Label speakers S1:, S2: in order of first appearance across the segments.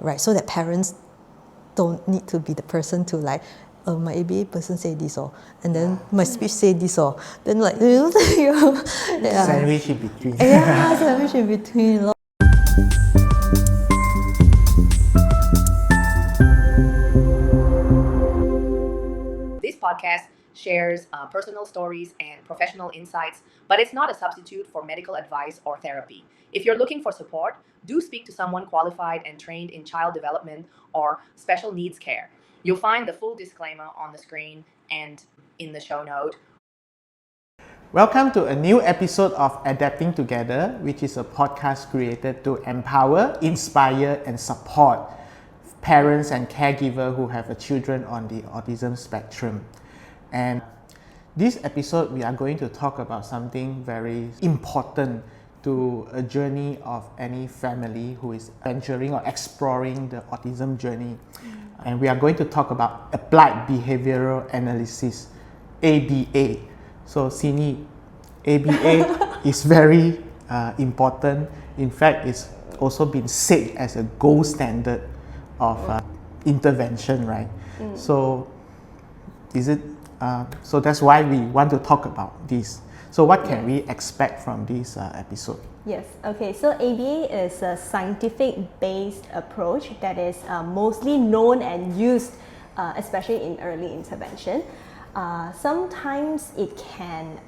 S1: right? So that parents don't need to be the person to like, my ABA person say this and then my speech say this then like, yeah.
S2: Sandwich in between.
S1: Yeah, sandwich in between.
S3: This podcast shares personal stories and professional insights, but it's not a substitute for medical advice or therapy. If you're looking for support, do speak to someone qualified and trained in child development or special needs care. You'll find the full disclaimer on the screen and in the show note.
S2: Welcome to a new episode of Adapting Together, which is a podcast created to empower, inspire, and support parents and caregivers who have children on the autism spectrum. And this episode, we are going to talk about something very important to a journey of any family who is venturing or exploring the autism journey. And we are going to talk about Applied Behavioral Analysis, ABA. So, Xin Yi, ABA is very important. In fact, it's also been said as a gold standard of intervention, right? So, so that's why we want to talk about this. So, what can we expect from this episode?
S4: Yes, okay, so ABA is a scientific-based approach that is mostly known and used, especially in early intervention. Sometimes it can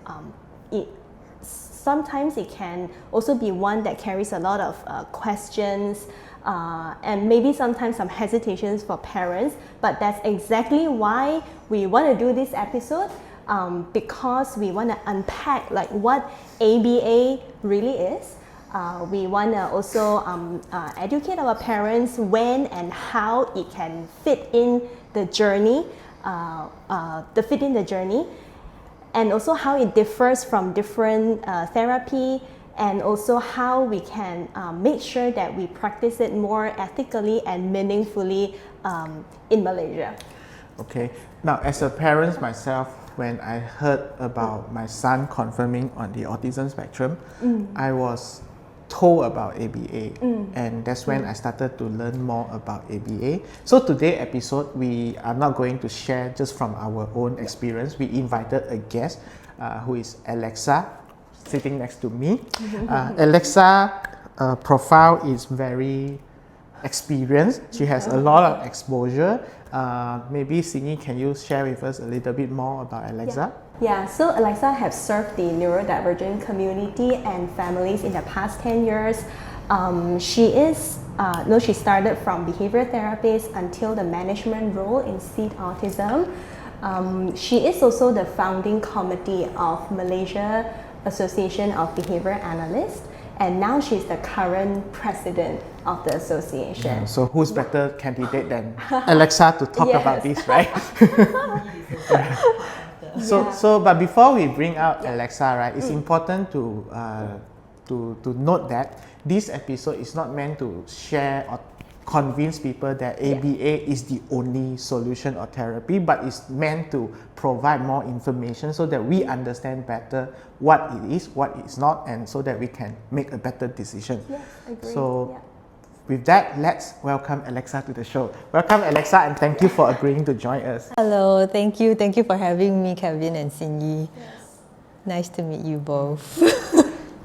S4: also be one that carries a lot of questions and maybe sometimes some hesitations for parents, but that's exactly why we want to do this episode. Because we want to unpack like what ABA really is. We want to also educate our parents when and how it can fit in the journey, and also how it differs from different therapy, and also how we can make sure that we practice it more ethically and meaningfully in Malaysia.
S2: Okay, now as a parent myself, when I heard about my son confirming on the autism spectrum, I was told about ABA, and that's when I started to learn more about ABA. So today's episode, we are not going to share just from our own experience. We invited a guest who is Alexa, sitting next to me. Alexa profile is very experienced. She has a lot of exposure. Maybe Xin Yi, can you share with us a little bit more about Alexa?
S4: Yeah, so Alexa has served the neurodivergent community and families in the past 10 years. She started from behavior therapist until the management role in SEED Autism. She is also the founding committee of Malaysia Association of Behavior Analysts, and now she's the current president of the association.
S2: Yeah, so who's better candidate than Alexa to talk about this, right? But before we bring out Alexa, right, it's important to note that this episode is not meant to share or convince people that ABA is the only solution or therapy, but it's meant to provide more information so that we understand better what it is, what it's not, and so that we can make a better decision.
S4: Yes, agreed.
S2: So, with that, let's welcome Alexa to the show. Welcome, Alexa, and thank you for agreeing to join us.
S1: Hello, thank you for having me, Kevin and Xin Yi. Yes. Nice to meet you both.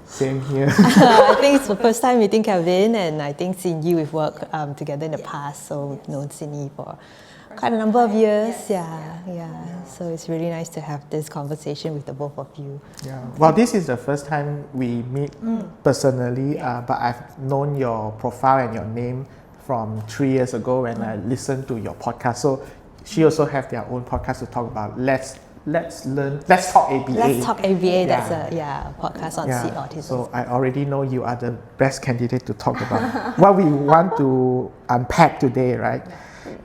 S2: Same here.
S1: I think it's the first time meeting Kevin, and I think Xin Yi, we've worked together in the past, so we've known Xin Yi for quite a number of years. So it's really nice to have this conversation with the both of you.
S2: Yeah. Well, this is the first time we meet personally, but I've known your profile and your name from 3 years ago when I listened to your podcast. So she also have their own podcast to talk about Let's talk ABA.
S1: Let's talk ABA. That's a podcast on SEED Autism.
S2: So I already know you are the best candidate to talk about what we want to unpack today, right?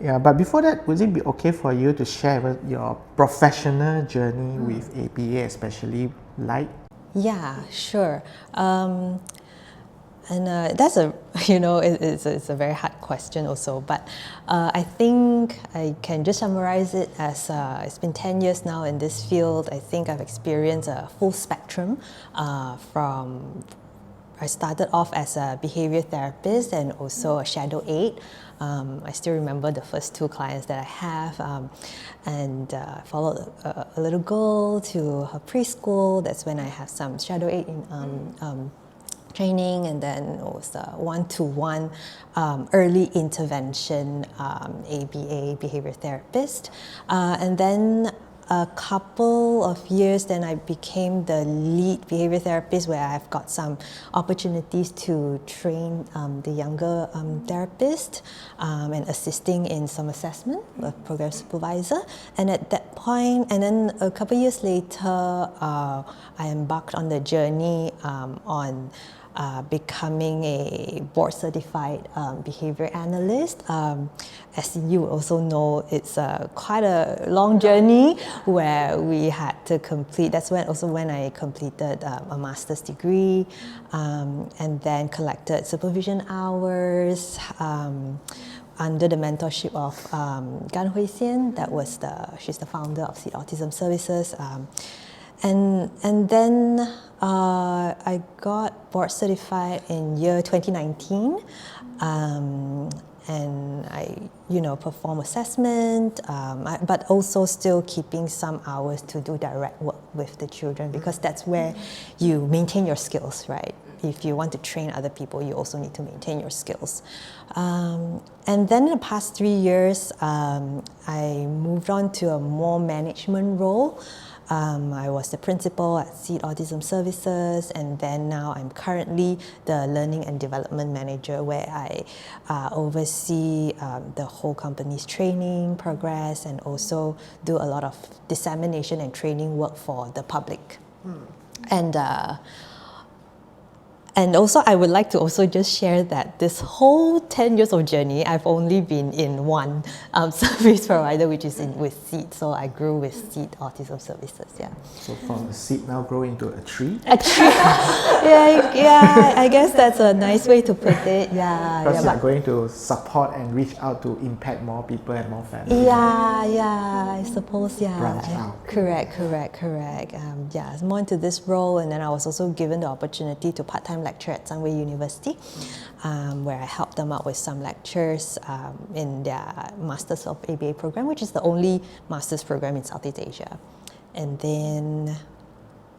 S2: Yeah, but before that, would it be okay for you to share your professional journey with ABA, especially like?
S1: Yeah, sure. And that's it's a very hard question also, but I think I can just summarize it as it's been 10 years now in this field. I think I've experienced a full spectrum from I started off as a behavior therapist and also a shadow aide. I still remember the first 2 clients that I have, and followed a little girl to her preschool. That's when I have some shadow aid in training, and then it was a one-to-one early intervention ABA behavior therapist, and then a couple of years then I became the lead behavior therapist, where I've got some opportunities to train the younger therapist and assisting in some assessment with program supervisor. And at that point, and then a couple of years later, I embarked on the journey on becoming a board certified behavior analyst. As you also know, it's quite a long journey where we had to complete. That's when I completed a master's degree, and then collected supervision hours under the mentorship of Gan Hui Xian. She's the founder of SEED Autism Services. And then I got board certified in year 2019, and I, perform assessment, but also still keeping some hours to do direct work with the children, because that's where you maintain your skills, right? If you want to train other people, you also need to maintain your skills. And then in the past 3 years, I moved on to a more management role. I was the principal at SEED Autism Services, and then now I'm currently the learning and development manager, where I oversee the whole company's training progress, and also do a lot of dissemination and training work for the public. And also, I would like to also just share that this whole 10 years of journey, I've only been in one service provider, which is with SEED. So I grew with SEED Autism Services, yeah.
S2: So from a seed now grow into a tree?
S1: A tree. yeah, I guess that's a nice way to put it, yeah.
S2: Because you're going to support and reach out to impact more people and more families.
S1: Yeah, I suppose, yeah.
S2: Branch out.
S1: Correct. Yeah, it's more into this role, and then I was also given the opportunity to part-time lecture at Sunway University, where I helped them out with some lectures in their Masters of ABA program, which is the only master's program in Southeast Asia. And then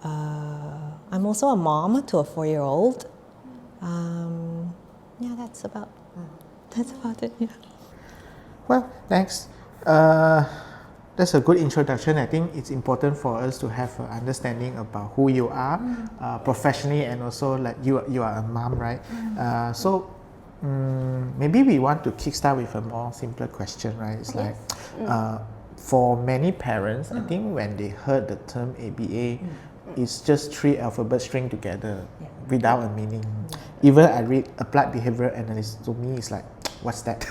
S1: I'm also a mom to a 4-year-old. Yeah, that's about it. Yeah.
S2: Well, thanks. That's a good introduction. I think it's important for us to have an understanding about who you are professionally, and also like you are a mom, right? So maybe we want to kickstart with a more simpler question, right? It's like for many parents, I think when they heard the term ABA, it's just 3 alphabets string together without a meaning. Even I read Applied Behaviour Analysis, to me it's like, what's that?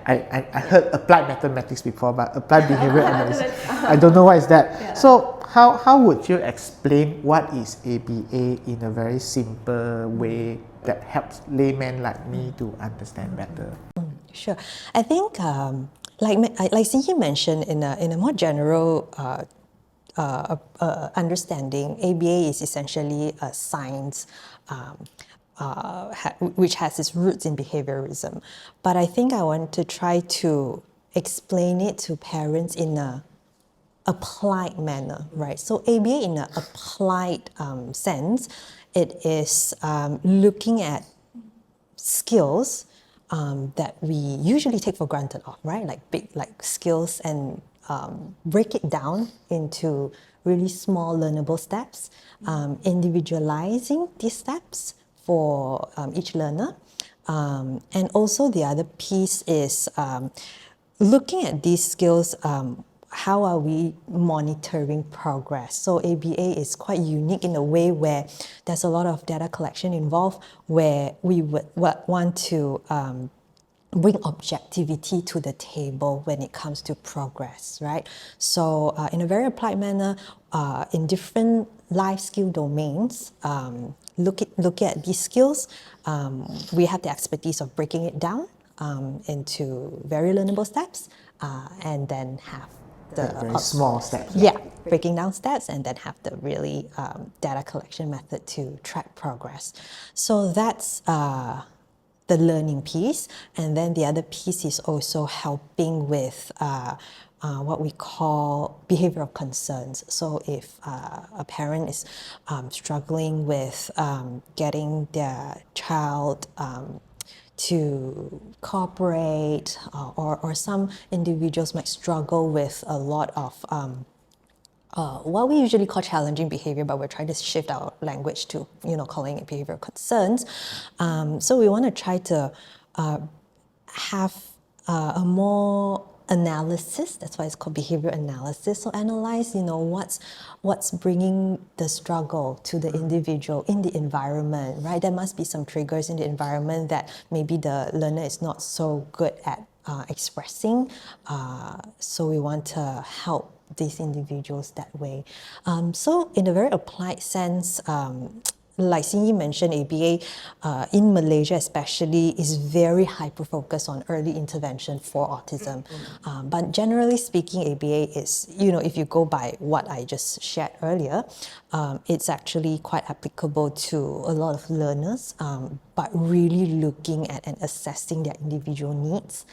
S2: I heard applied mathematics before, but applied behavior analysis, I don't know what is that. So how would you explain what is ABA in a very simple way that helps laymen like me to understand better?
S1: Sure. I think like Xin Yi mentioned, in a more general understanding, ABA is essentially a science which has its roots in behaviorism. But I think I want to try to explain it to parents in an applied manner, right? So ABA in an applied sense, it is looking at skills that we usually take for granted of, right? Like big skills, and break it down into really small learnable steps, individualizing these steps for each learner. And also the other piece is looking at these skills, how are we monitoring progress? So ABA is quite unique in a way where there's a lot of data collection involved, where we would want to bring objectivity to the table when it comes to progress, right? So in a very applied manner, in different life skill domains, look at these skills. We have the expertise of breaking it down into very learnable steps, and then have
S2: very small steps.
S1: Yeah, breaking down steps and then have the really data collection method to track progress. So that's the learning piece. And then the other piece is also helping with what we call behavioral concerns. So if a parent is struggling with getting their child to cooperate, or some individuals might struggle with a lot of what we usually call challenging behavior, but we're trying to shift our language to, calling it behavioral concerns. So we want to try to have a more analysis. That's why it's called behavior analysis. So analyze, what's bringing the struggle to the individual in the environment, right? There must be some triggers in the environment that maybe the learner is not so good at expressing. So we want to help these individuals that way. So in a very applied sense, like Xin Yi mentioned, ABA in Malaysia especially is very hyper-focused on early intervention for autism. But generally speaking, ABA is, if you go by what I just shared earlier, it's actually quite applicable to a lot of learners, but really looking at and assessing their individual needs,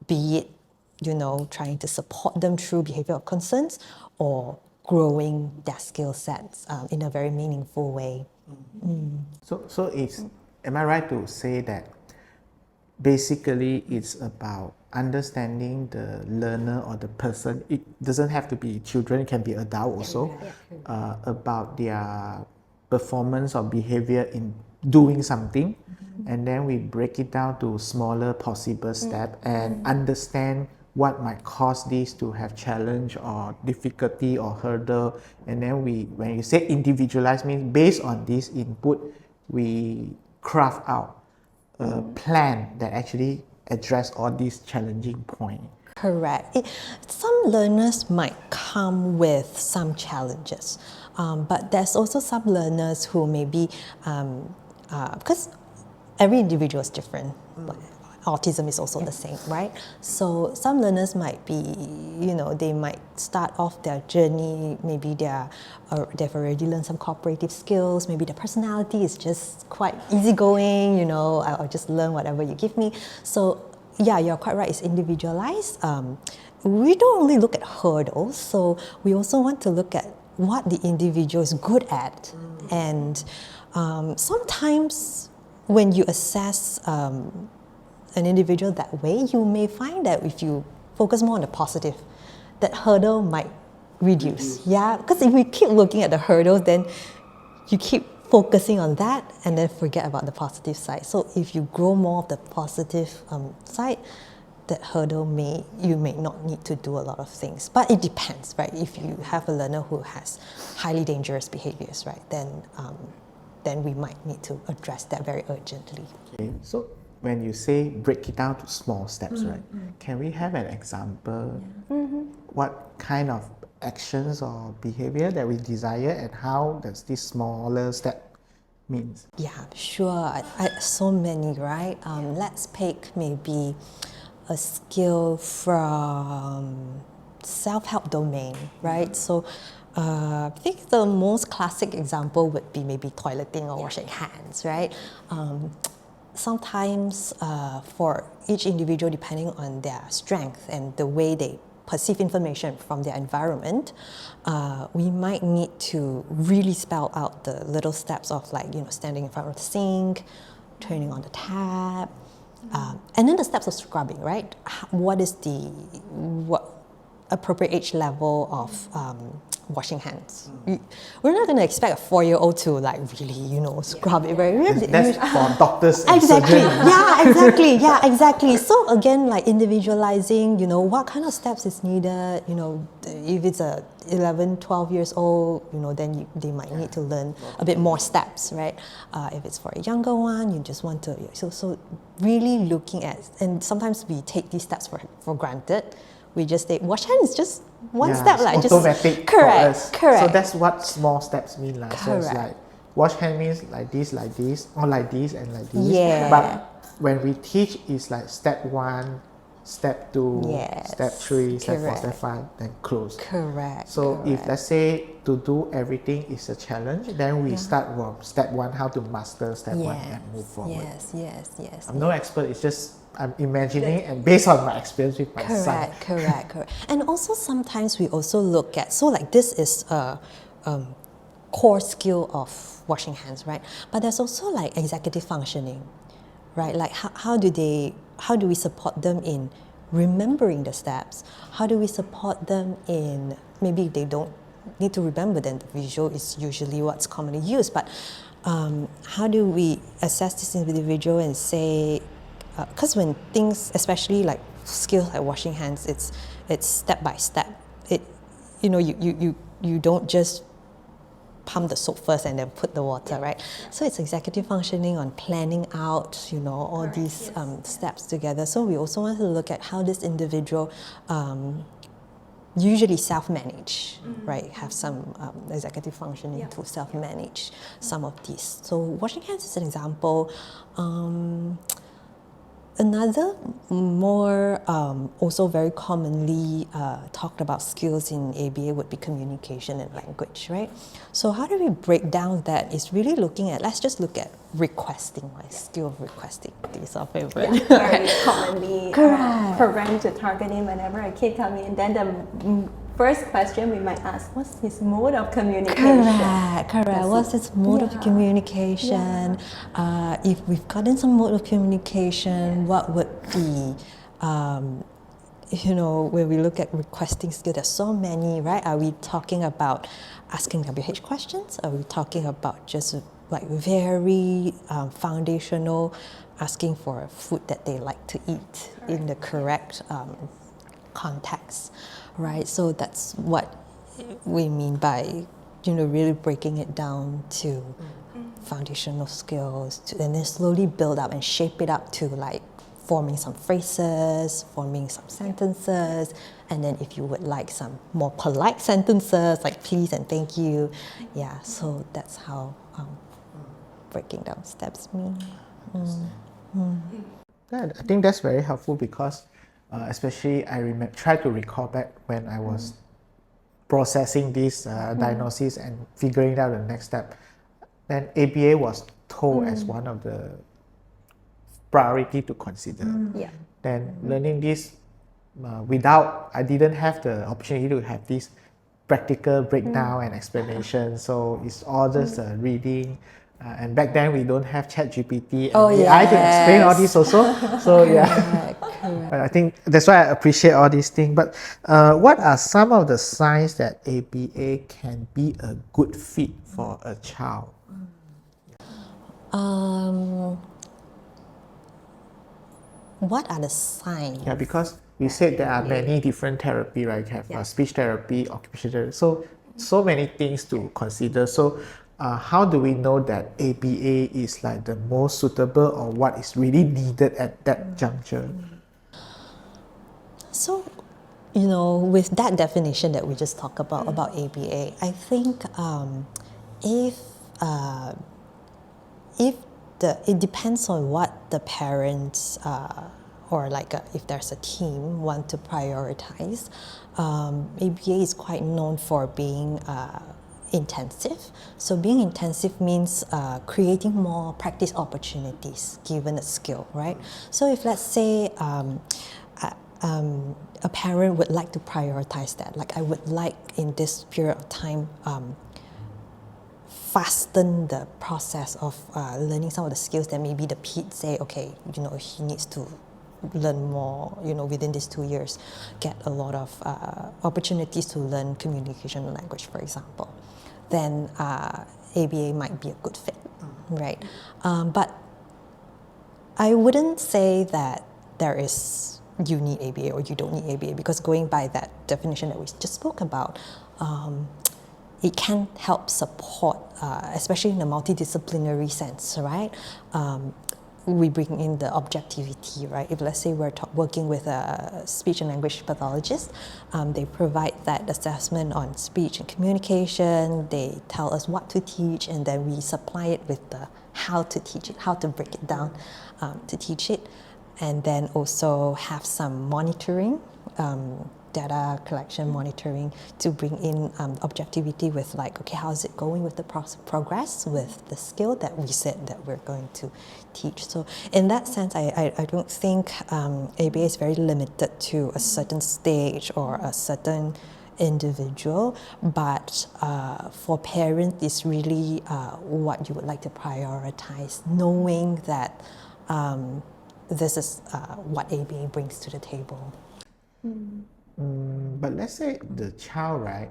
S1: be it trying to support them through behavioral concerns or growing their skill sets in a very meaningful way.
S2: So am I right to say that basically it's about understanding the learner or the person? It doesn't have to be children, it can be adult also, about their performance or behavior in doing something, and then we break it down to smaller possible steps and understand what might cause this to have challenge or difficulty or hurdle. And then when you say individualize, means based on this input, we craft out a plan that actually address all these challenging points.
S1: Correct. Some learners might come with some challenges, but there's also some learners who maybe, because every individual is different. Autism is also the same, right? So some learners might be, they might start off their journey, maybe they've already learned some cooperative skills, maybe their personality is just quite easygoing, I'll just learn whatever you give me. So yeah, you're quite right, it's individualized. We don't only look at hurdles, so we also want to look at what the individual is good at. And sometimes when you assess an individual that way, you may find that if you focus more on the positive, that hurdle might reduce. Yeah, because if we keep looking at the hurdles, then you keep focusing on that and then forget about the positive side. So if you grow more of the positive side, that hurdle you may not need to do a lot of things. But it depends, right? If you have a learner who has highly dangerous behaviors, right, then we might need to address that very urgently.
S2: Okay. So when you say break it down to small steps, right? Can we have an example? What kind of actions or behavior that we desire, and how does this smaller step means?
S1: Yeah, sure. So many, right? Let's pick maybe a skill from self-help domain, right? So I think the most classic example would be maybe toileting or washing hands, right? Sometimes for each individual, depending on their strength and the way they perceive information from their environment, we might need to really spell out the little steps of standing in front of the sink, turning on the tap, and then the steps of scrubbing, right? What is what appropriate age level of washing hands? We're not going to expect a 4-year-old to really, scrub it very well.
S2: That's for doctors and
S1: Exactly.
S2: surgeons.
S1: Exactly. So again, individualizing, what kind of steps is needed, if it's a 11, 12 years old, then they might need to learn a bit more steps, right? If it's for a younger one, you just want to, so really looking at, and sometimes we take these steps for granted. We just say, wash hands, just one step.
S2: It's automatic for us.
S1: Correct.
S2: So that's what small steps mean. So it's wash hand means like this, or like this, and like this.
S1: Yeah.
S2: But when we teach, it's step 1, step 2,
S1: Yes,
S2: step 3, step 4, step
S1: correct.
S2: 5, then close.
S1: Correct.
S2: So if
S1: correct.
S2: let's say to do everything is a challenge, then we start from step 1, how to master step 1 and move forward.
S1: Yes.
S2: I'm no expert, it's just I'm imagining and based on my experience with my son.
S1: Correct. And also sometimes we also look at, so like this is a core skill of washing hands, right? But there's also like executive functioning, right? Like how do we support them in remembering the steps? How do we support them in, maybe they don't need to remember, then the visual is usually what's commonly used, but how do we assess this individual and say, because when things, especially like skills like washing hands, it's step by step. You don't just pump the soap first and then put the water, right? So it's executive functioning on planning out, all these steps together. So we also want to look at how this individual usually self-manage, right? Have some executive functioning to self-manage some of these. So washing hands is an example. Another more also very commonly talked about skills in ABA would be communication and language, right? So how do we break down that? Is really looking at, let's just look at requesting, like skill of requesting. These are favorite.
S4: Very commonly programmed to target him whenever a kid comes in. Then the first question we might ask, what's his mode of communication?
S1: Correct. What's his mode of communication? If we've gotten some mode of communication, what would be, when we look at requesting skill, there's so many, right? Are we talking about asking WH questions? Are we talking about just like very foundational, asking for food that they like to eat in the correct context? Right, so that's what we mean by, really breaking it down to foundational skills, and then slowly build up and shape it up to like forming some phrases, forming some sentences, and then if you would like some more polite sentences like please and thank you. Yeah, so that's how breaking down steps mean.
S2: Yeah, I think that's very helpful because especially I try to recall back when I was processing this diagnosis and figuring out the next step. Then ABA was told as one of the priority to consider. Then learning this I didn't have the opportunity to have this practical breakdown and explanation. So it's all just reading. And back then we don't have ChatGPT and AI to explain all this also. So I think that's why I appreciate all these things. But what are some of the signs that ABA can be a good fit for a child?
S1: What are the signs?
S2: Yeah, because we said there are many different therapy, right? You have speech therapy, occupational therapy, so many things to consider. So how do we know that ABA is like the most suitable or what is really needed at that juncture?
S1: So, with that definition that we just talked about ABA, I think it depends on what the parents or if there's a team want to prioritize. ABA is quite known for being intensive. So being intensive means creating more practice opportunities given a skill, right? So if let's say a parent would like to prioritize that, like I would like in this period of time fasten the process of learning some of the skills that maybe the PED say, okay, he needs to learn more, within these 2 years, get a lot of opportunities to learn communication and language, for example, then ABA might be a good fit, right? But I wouldn't say that you need ABA or you don't need ABA, because going by that definition that we just spoke about, it can help support, especially in a multidisciplinary sense, right? We bring in the objectivity, right? If let's say we're working with a speech and language pathologist, they provide that assessment on speech and communication, they tell us what to teach, and then we supply it with the how to teach it, how to break it down to teach it. and then also have some monitoring, data collection monitoring to bring in objectivity with like, okay, how's it going with the progress with the skill that we said that we're going to teach. So in that sense, I don't think ABA is very limited to a certain stage or a certain individual, but for parents, it's really what you would like to prioritize, knowing that this is what ABA brings to the table.
S2: But let's say the child, right,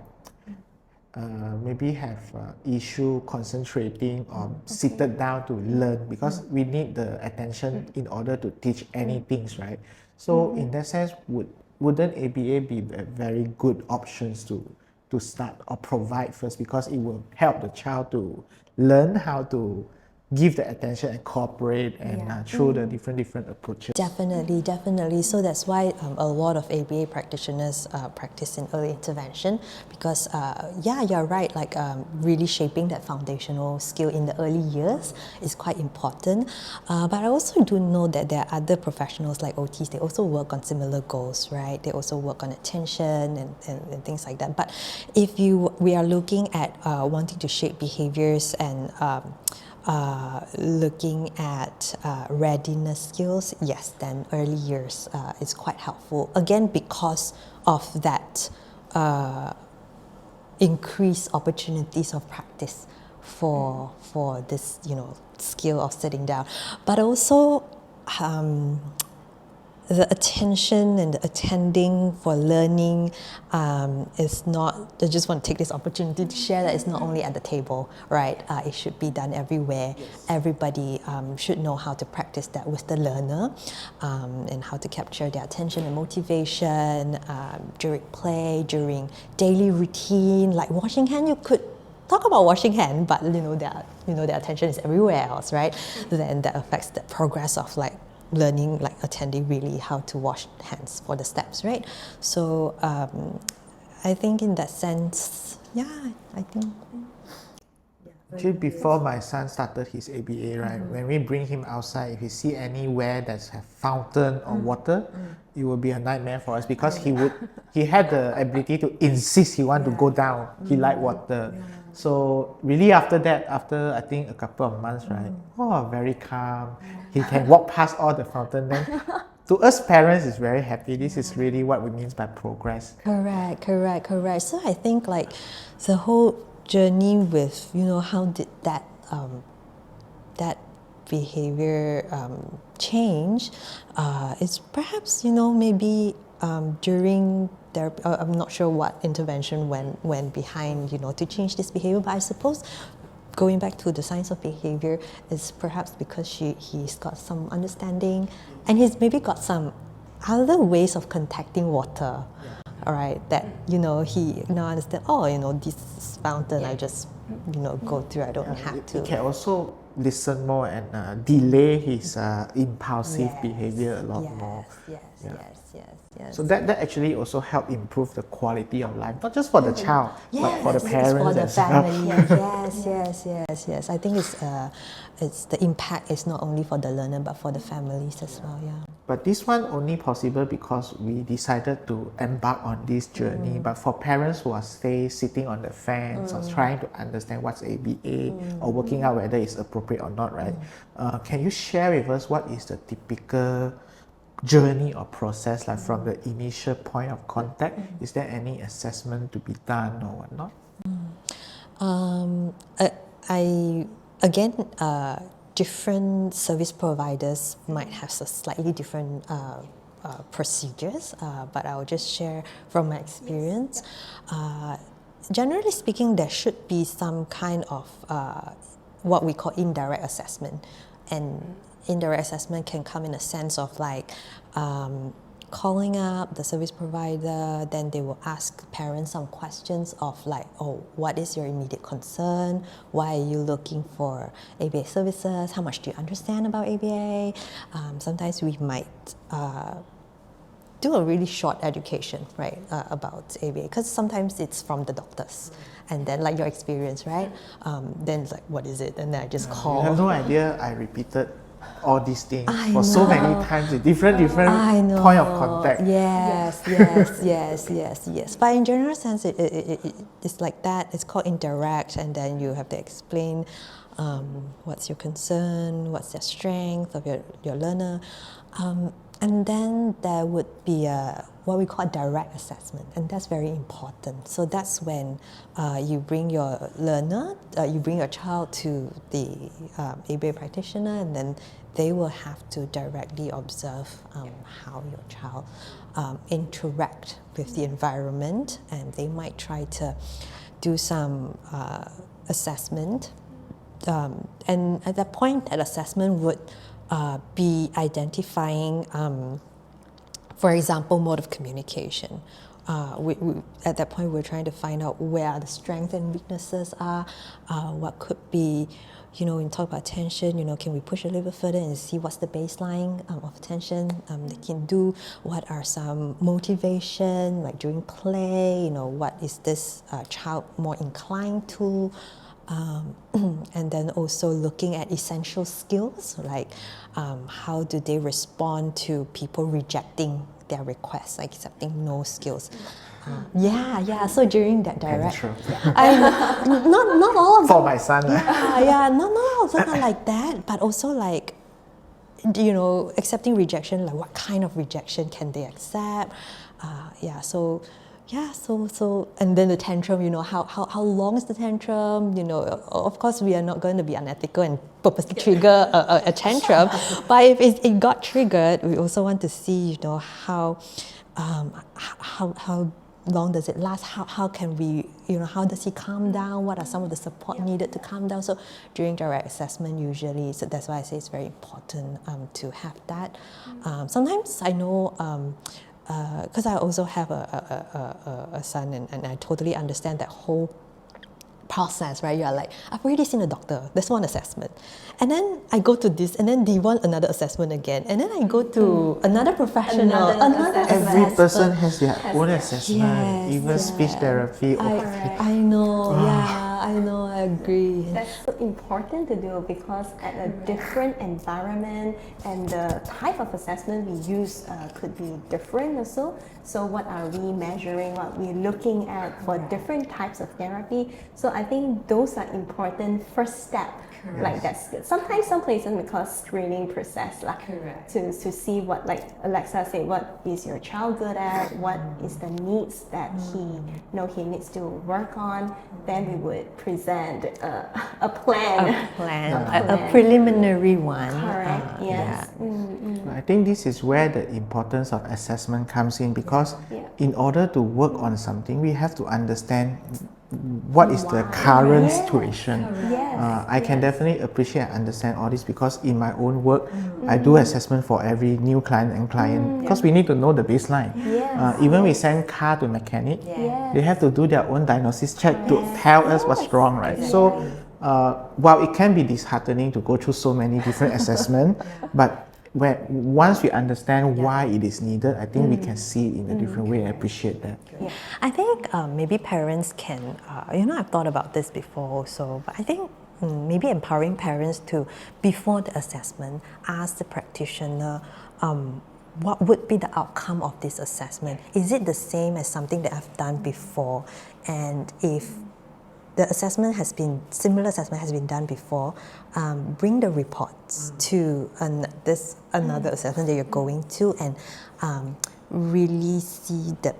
S2: maybe have issue concentrating or seated down to learn, because we need the attention in order to teach anything, right? So in that sense, wouldn't ABA be a very good options to start or provide first, because it will help the child to learn how to give the attention and cooperate and through the different approaches.
S1: Definitely. So that's why a lot of ABA practitioners practice in early intervention, because you're right, like really shaping that foundational skill in the early years is quite important. But I also do know that there are other professionals like OTs, they also work on similar goals, right? They also work on attention and things like that. But if we are looking at wanting to shape behaviors and looking at readiness skills, yes, then early years is quite helpful. Again, because of that increased opportunities of practice for this, skill of sitting down. But also the attention and the attending for learning is not, I just want to take this opportunity to share that it's not only at the table, right? It should be done everywhere. Yes. Everybody should know how to practice that with the learner and how to capture their attention and motivation during play, during daily routine, like washing hand. You could talk about washing hand, but their attention is everywhere else, right? Then that affects the progress of like learning, like attending really how to wash hands for the steps, right? So I think in that sense, I think.
S2: Actually, before my son started his ABA, right, when we bring him outside, if he see anywhere that's have fountain or water, it will be a nightmare for us, because he had the ability to insist he want to go down. He like water. So really after that, after I think a couple of months, right, very calm. He can walk past all the fountain. Then to us parents, is very happy. This is really what we mean by progress.
S1: Correct. So I think like the whole journey with, how did that behavior change is perhaps, maybe during therapy. I'm not sure what intervention went behind, to change this behavior, but I suppose going back to the science of behavior is perhaps because he's got some understanding and he's maybe got some other ways of contacting water. All right, that he now understand, this fountain I just go through, I don't have to.
S2: He can also listen more and delay his impulsive behavior a lot more.
S1: Yes.
S2: So that actually also help improve the quality of life, not just for the child, but for the parents
S1: for the
S2: as
S1: family.
S2: well.
S1: Yes. I think it's the impact is not only for the learner but for the families as well. Yeah.
S2: But this one only possible because we decided to embark on this journey. But for parents who are sitting on the fence or trying to understand what's ABA or working out whether it's appropriate or not, right? Can you share with us what is the typical journey or process, like from the initial point of contact? Is there any assessment to be done or whatnot?
S1: Different service providers might have slightly different procedures, but I will just share from my experience. Generally speaking, there should be some kind of what we call indirect assessment, and indirect assessment can come in a sense of like calling up the service provider, then they will ask parents some questions of like, what is your immediate concern? Why are you looking for ABA services? How much do you understand about ABA? Sometimes we might do a really short education, right, about ABA, because sometimes it's from the doctors. And then like your experience, right? Then it's like, what is it? And then I just call.
S2: You have no idea, I repeated all these things
S1: I
S2: for so many
S1: know.
S2: times with different
S1: I know.
S2: point of contact.
S1: Yes. But in general sense, it's like that. It's called interact, and then you have to explain what's your concern, what's their strength of your learner. And then there would be what we call direct assessment, and that's very important. So that's when you bring your learner, you bring your child to the ABA practitioner, and then they will have to directly observe how your child interact with the environment, and they might try to do some assessment. And at that point, that assessment would be identifying, for example, mode of communication. At that point, we're trying to find out where the strengths and weaknesses are, what could be, when you talk about attention, can we push a little bit further and see what's the baseline of attention they can do, what are some motivation, like during play, what is this child more inclined to, and then also looking at essential skills, like how do they respond to people rejecting their requests, like accepting no skills. So during that direct, not all of them.
S2: For my son.
S1: Not all of them are like that, but also like, accepting rejection, like what kind of rejection can they accept? So and then the tantrum, how long is the tantrum? Of course we are not going to be unethical and purposely trigger a tantrum, but if it got triggered, we also want to see, how long does it last? How can we, how does he calm down? What are some of the support needed to calm down? So during direct assessment, usually, so that's why I say it's very important to have that. Sometimes I know. Because I also have a son, and I totally understand that whole process, right? You're like, I've already seen a doctor, there's one assessment. And then I go to this, and then they want another assessment again. And then I go to another professional, another
S2: Every person has their own assessment,
S1: Yes,
S2: even speech therapy.
S1: I know, I agree.
S4: That's so important to do, because at a different environment and the type of assessment we use could be different also. So what are we measuring, what we're looking at for different types of therapy? So I think those are important first step. Like that's good. Sometimes some places we call screening process to see what, like Alexa said, what is your child good at, what is the needs that he needs to work on. Then we would present a plan.
S1: A preliminary one.
S4: Correct, yes.
S2: I think this is where the importance of assessment comes in, because in order to work on something, we have to understand what is the current situation. I can definitely appreciate and understand all this, because in my own work, I do assessment for every new client and client, because we need to know the baseline. Even we send car to mechanic, they have to do their own diagnosis check to tell us what's wrong, right? So while it can be disheartening to go through so many different assessments, but once we understand why it is needed, I think we can see it in a different way and appreciate that.
S1: I think maybe parents can, I've thought about this before also, but I think maybe empowering parents to, before the assessment, ask the practitioner, what would be the outcome of this assessment? Is it the same as something that I've done before? And if the similar assessment has been done before, bring the reports to another assessment that you're going to, and really see that,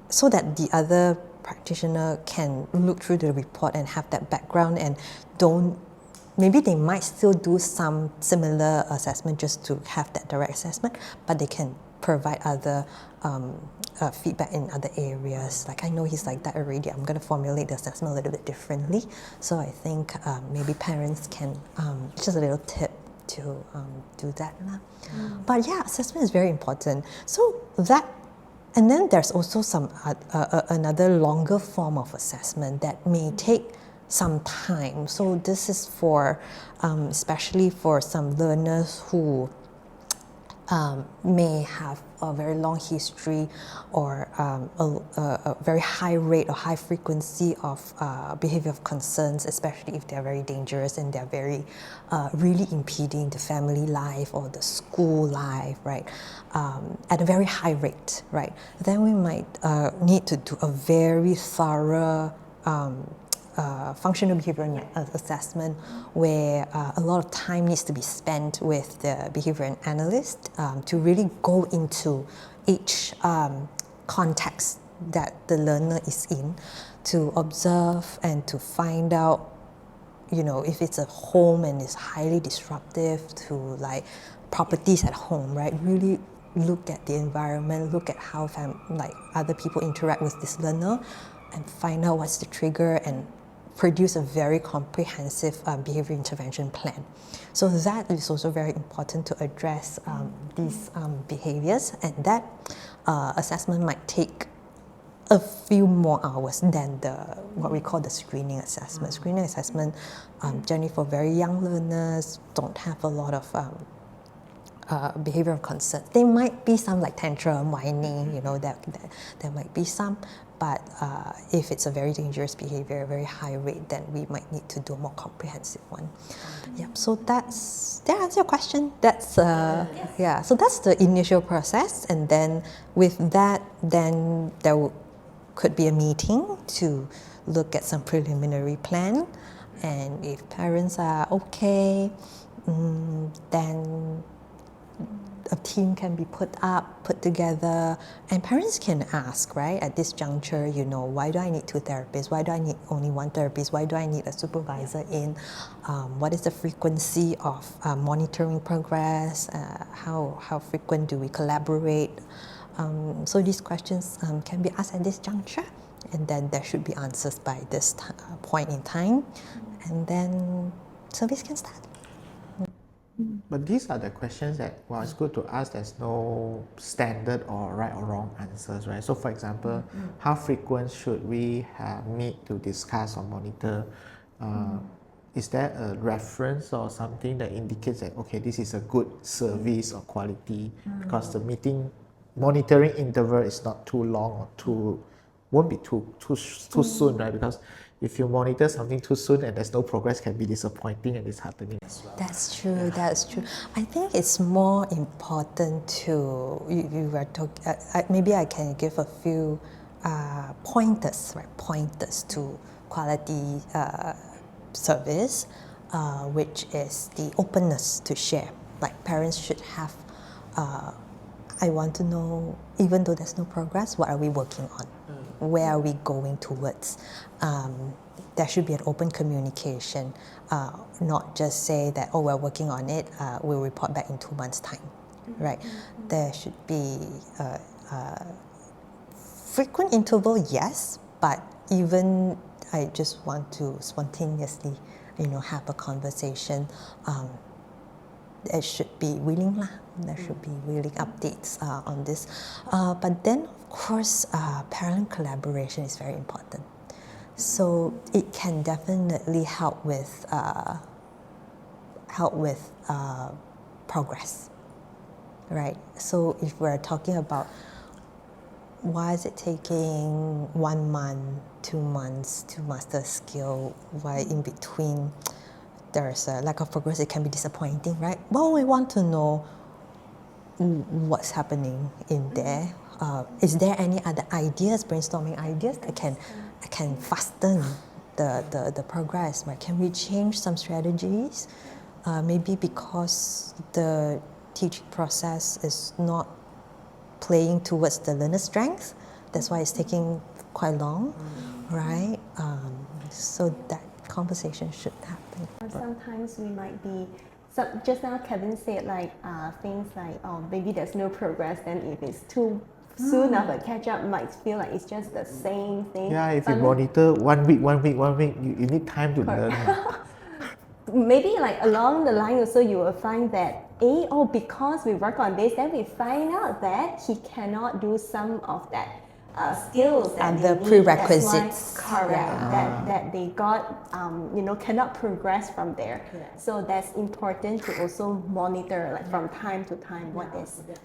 S1: so that the other practitioner can look through the report and have that background, and maybe they might still do some similar assessment just to have that direct assessment, but they can provide other feedback in other areas. Like, I know he's like that already, I'm going to formulate the assessment a little bit differently. So I think maybe parents can, just a little tip to do that. But yeah, assessment is very important. So that, and then there's also some another longer form of assessment that may take some time. So this is for, especially for some learners who may have a very long history or a very high rate or high frequency of behavior of concerns, especially if they're very dangerous and they're very really impeding the family life or the school life, right? At a very high rate, right? Then we might need to do a very thorough functional behavior assessment where a lot of time needs to be spent with the behavior analyst to really go into each context that the learner is in to observe and to find out, you know, if it's a home and it's highly disruptive to like properties at home, right? Really look at the environment, look at how like other people interact with this learner and find out what's the trigger and produce a very comprehensive behavior intervention plan. So that is also very important to address these behaviors, and that assessment might take a few more hours than what we call the screening assessment. Screening assessment, generally for very young learners, don't have a lot of behavioral concerns. There might be some like tantrum, whining, you know, there might be some, but if it's a very dangerous behavior, a very high rate, then we might need to do a more comprehensive one. Yep. So that answers your question. That's yeah. So that's the initial process, and then with that, then there could be a meeting to look at some preliminary plan, and if parents are okay, then a team can be put together, and parents can ask, right, at this juncture, you know, why do I need 2 therapists? Why do I need only 1 therapist? Why do I need a supervisor in? What is the frequency of monitoring progress? How frequent do we collaborate? So these questions can be asked at this juncture, and then there should be answers by this point in time, and then service can start.
S2: But these are the questions that, well, it's good to ask. There's no standard or right or wrong answers, right? So for example, how frequent should we meet to discuss or monitor? Is there a reference or something that indicates that, okay, this is a good service or quality because the monitoring interval is not too long or won't be too soon, right? Because if you monitor something too soon and there's no progress, can be disappointing and disheartening as well.
S1: That's true. That's true. I think it's more important to you were talking. Maybe I can give a few pointers, right? Pointers to quality service, which is the openness to share. Like parents should have. I want to know, even though there's no progress, what are we working on? Where are we going towards? There should be an open communication, not just say that, oh, we're working on it, we'll report back in 2 months' time, right? There should be a frequent interval, yes, but even I just want to spontaneously, you know, have a conversation. There should be willing there should be willing updates on this. But then, of course, parent collaboration is very important. So it can definitely help with progress, right? So if we're talking about why is it taking 1 month, 2 months to master skill, why in between there's a lack of progress, it can be disappointing, right? Well, we want to know what's happening in there. Is there any other ideas, brainstorming ideas that can fasten the progress, right? Can we change some strategies? Maybe because the teaching process is not playing towards the learner's strength, that's why it's taking quite long, right? So that conversation should happen.
S4: Or sometimes we might be, just now Kevin said like things like, oh, maybe there's no progress, then if it's too soon of a catch up, might feel like it's just the same thing.
S2: Yeah, if you monitor 1 week, you need time to learn.
S4: Maybe like along the line also you will find that because we work on this, then we find out that he cannot do some of that skills that
S1: And
S4: they
S1: the
S4: need.
S1: prerequisites.
S4: That's why, correct. That they got, cannot progress from there. So that's important to also monitor, like from time to time, what is the thing.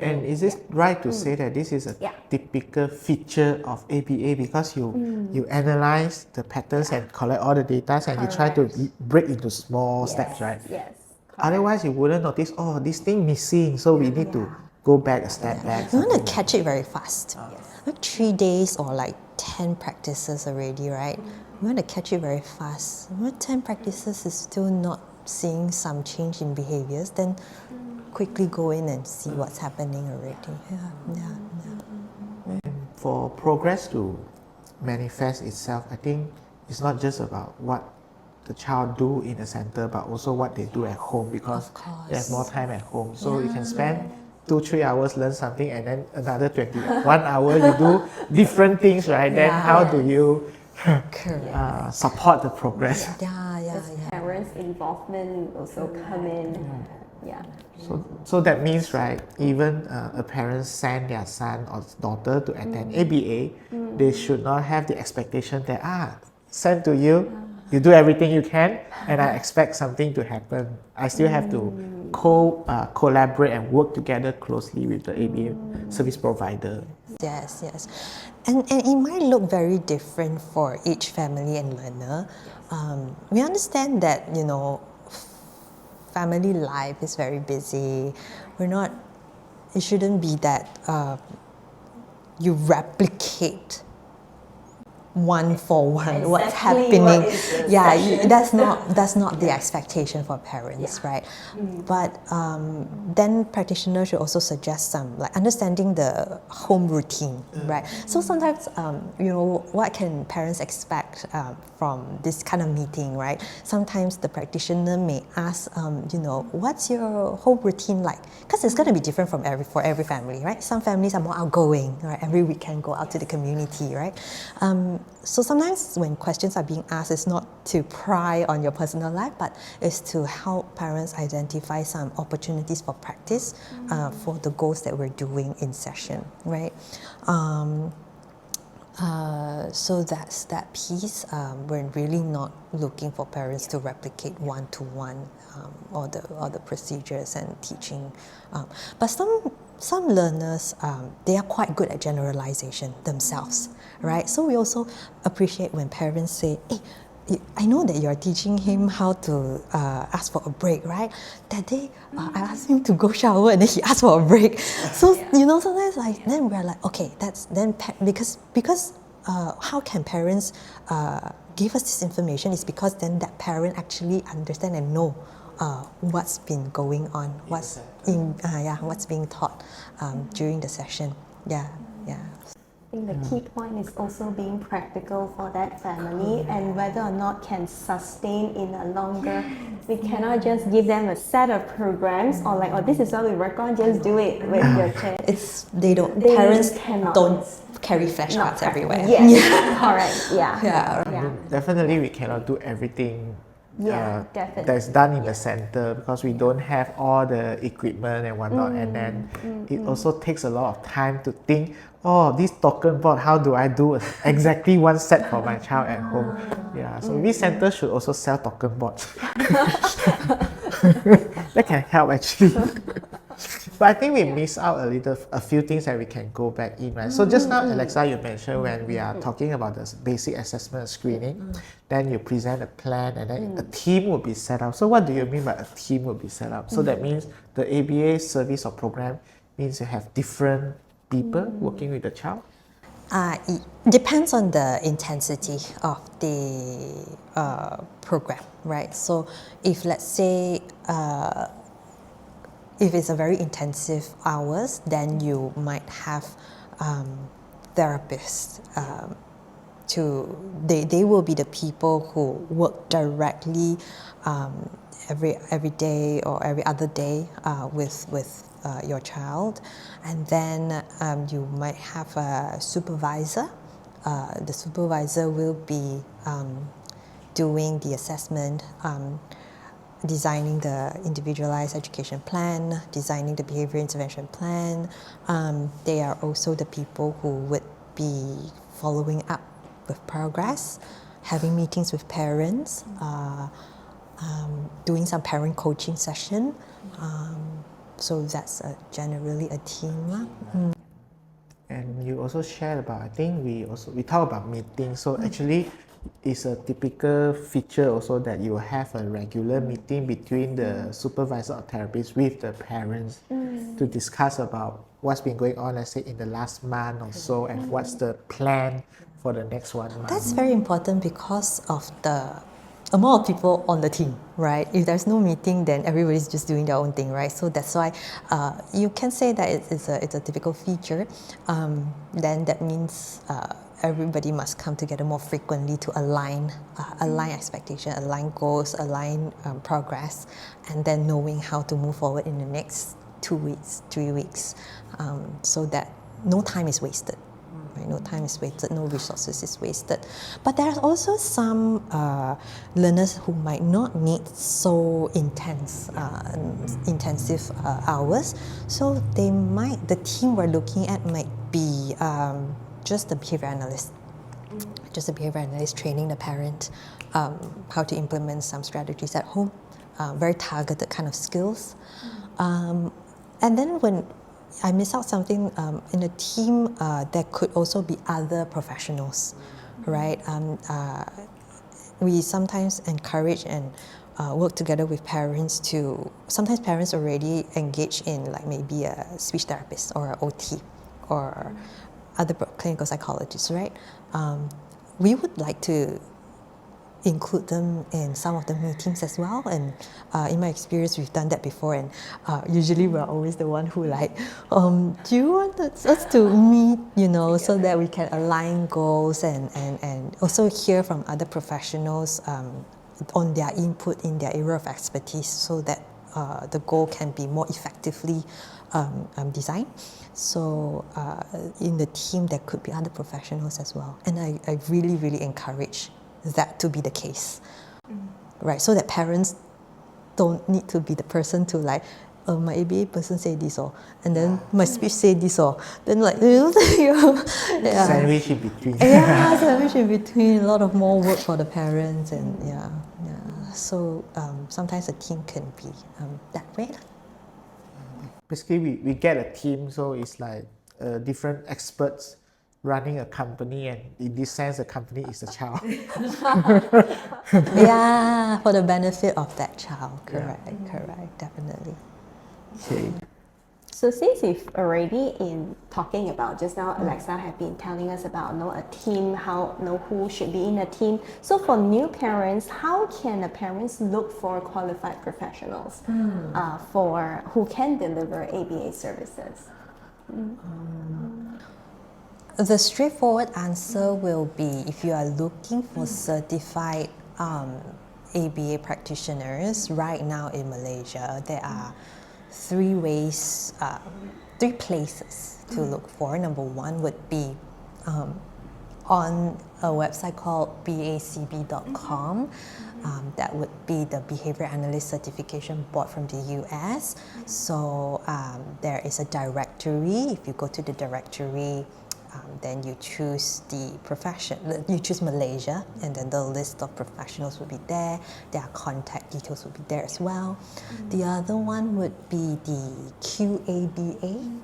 S2: And is it right to say that this is a typical feature of ABA because you analyze the patterns and collect all the data and you try to break into small steps, right?
S4: Yes.
S2: Otherwise, you wouldn't notice, this thing missing, so we need to go back a step back.
S1: You want to catch it very fast. Like 3 days or like 10 practices already, right? You want to catch it very fast. When 10 practices is still not seeing some change in behaviors, then quickly go in and see what's happening already.
S2: For progress to manifest itself, I think it's not just about what the child do in the center, but also what they do at home, because they have more time at home. So you can spend 2-3 hours learn something, and then another 21 hour you do different things, right? Then how do you support the progress?
S4: Parents' involvement also come in.
S2: So that means, right, even a parent send their son or daughter to attend ABA, they should not have the expectation that send to you, you do everything you can, and I expect something to happen. I still have to collaborate and work together closely with the ABA service provider.
S1: Yes. And it might look very different for each family and learner. We understand that, family life is very busy. It shouldn't be that you replicate one for one what's happening. That's not the expectation for parents, right? But then practitioners should also suggest some, like, understanding the home routine, right? So sometimes what can parents expect from this kind of meeting, right? Sometimes the practitioner may ask what's your home routine like, because it's going to be different for every family, right? Some families are more outgoing, right? Every weekend go out to the community, right? So sometimes when questions are being asked, it's not to pry on your personal life, but it's to help parents identify some opportunities for practice for the goals that we're doing in session, right? So that's that piece. We're really not looking for parents to replicate one-to-one all the procedures and teaching. But some learners, they are quite good at generalization themselves, right? So we also appreciate when parents say, hey, I know that you're teaching him how to ask for a break, right? That day, I asked him to go shower and then he asked for a break. So, sometimes then we're like, okay, because how can parents give us this information is because then that parent actually understand and know what's been going on, what's being taught during the session.
S4: I think the key point is also being practical for that family and whether or not can sustain in a longer. We cannot just give them a set of programs or like, this is what we work on, just do it with your child.
S1: Parents don't carry flashcards everywhere.
S4: Yes, correct.
S2: Definitely we cannot do everything
S4: definitely.
S2: that's done in the center because we don't have all the equipment and whatnot, and then it also takes a lot of time to think, this token board, how do I do exactly one set for my child at home? So we centers should also sell token boards. That can help actually. But I think we miss out a few things that we can go back in, right? So just now, Alexa, you mentioned when we are talking about the basic assessment screening, then you present a plan and then a team will be set up. So what do you mean by a team will be set up? So that means the ABA service or program means you have different people working with the child?
S1: It depends on the intensity of the program, right? So if let's say if it's a very intensive hours, then you might have therapists. They will be the people who work directly every day or every other day with your child, and then you might have a supervisor. The supervisor will be doing the assessment. designing the individualized education plan, designing the behavior intervention plan. They are also the people who would be following up with progress, having meetings with parents, doing some parent coaching session. So that's generally a team.
S2: And you also shared about, I think we talk about meetings. So actually, it's a typical feature also that you have a regular meeting between the supervisor or therapist with the parents to discuss about what's been going on, let's say in the last month or so, and what's the plan for the next 1 month.
S1: That's very important because of the amount of people on the team, right? If there's no meeting, then everybody's just doing their own thing, right? So that's why you can say that it's a typical feature. Then that means everybody must come together more frequently to align expectation, align goals, align progress, and then knowing how to move forward in the next 2 weeks, 3 weeks, so that no time is wasted. No time is wasted, no resources is wasted. But there are also some learners who might not need so intensive hours. So the team we're looking at might be just the behavior analyst. Just a behavior analyst training the parent how to implement some strategies at home, very targeted kind of skills. And then when I miss out something in a team, there could also be other professionals, right? We sometimes encourage and work together with parents sometimes parents already engage in like maybe a speech therapist or an OT or other clinical psychologists, right? We would like to include them in some of the meetings as well, and in my experience we've done that before, and usually we're always the one who like do you want us to meet, so that we can align goals and also hear from other professionals on their input in their area of expertise, so that the goal can be more effectively designed. So in the team there could be other professionals as well, and I really, really encourage that to be the case, right? So that parents don't need to be the person to like, my ABA person say this and then my speech say this then like,
S2: Sandwich in between.
S1: Yeah, sandwich in between, a lot of more work for the parents, and so sometimes a team can be that way.
S2: Basically, we get a team, so it's like different experts running a company, and in this sense the company is the child.
S1: Yeah, for the benefit of that child. Correct, definitely.
S2: Okay.
S4: So since we've already in talking about just now, Alexa have been telling us about a team, how who should be in a team. So for new parents, how can the parents look for qualified professionals for who can deliver ABA services?
S1: The straightforward answer will be, if you are looking for certified ABA practitioners right now in Malaysia, there are three places to look for. Number one would be on a website called BACB.com. That would be the Behavior Analyst Certification Board from the US. So there is a directory. If you go to the directory, then you choose the profession, you choose Malaysia, and then the list of professionals will be there. Their contact details will be there as well. The other one would be the QABA.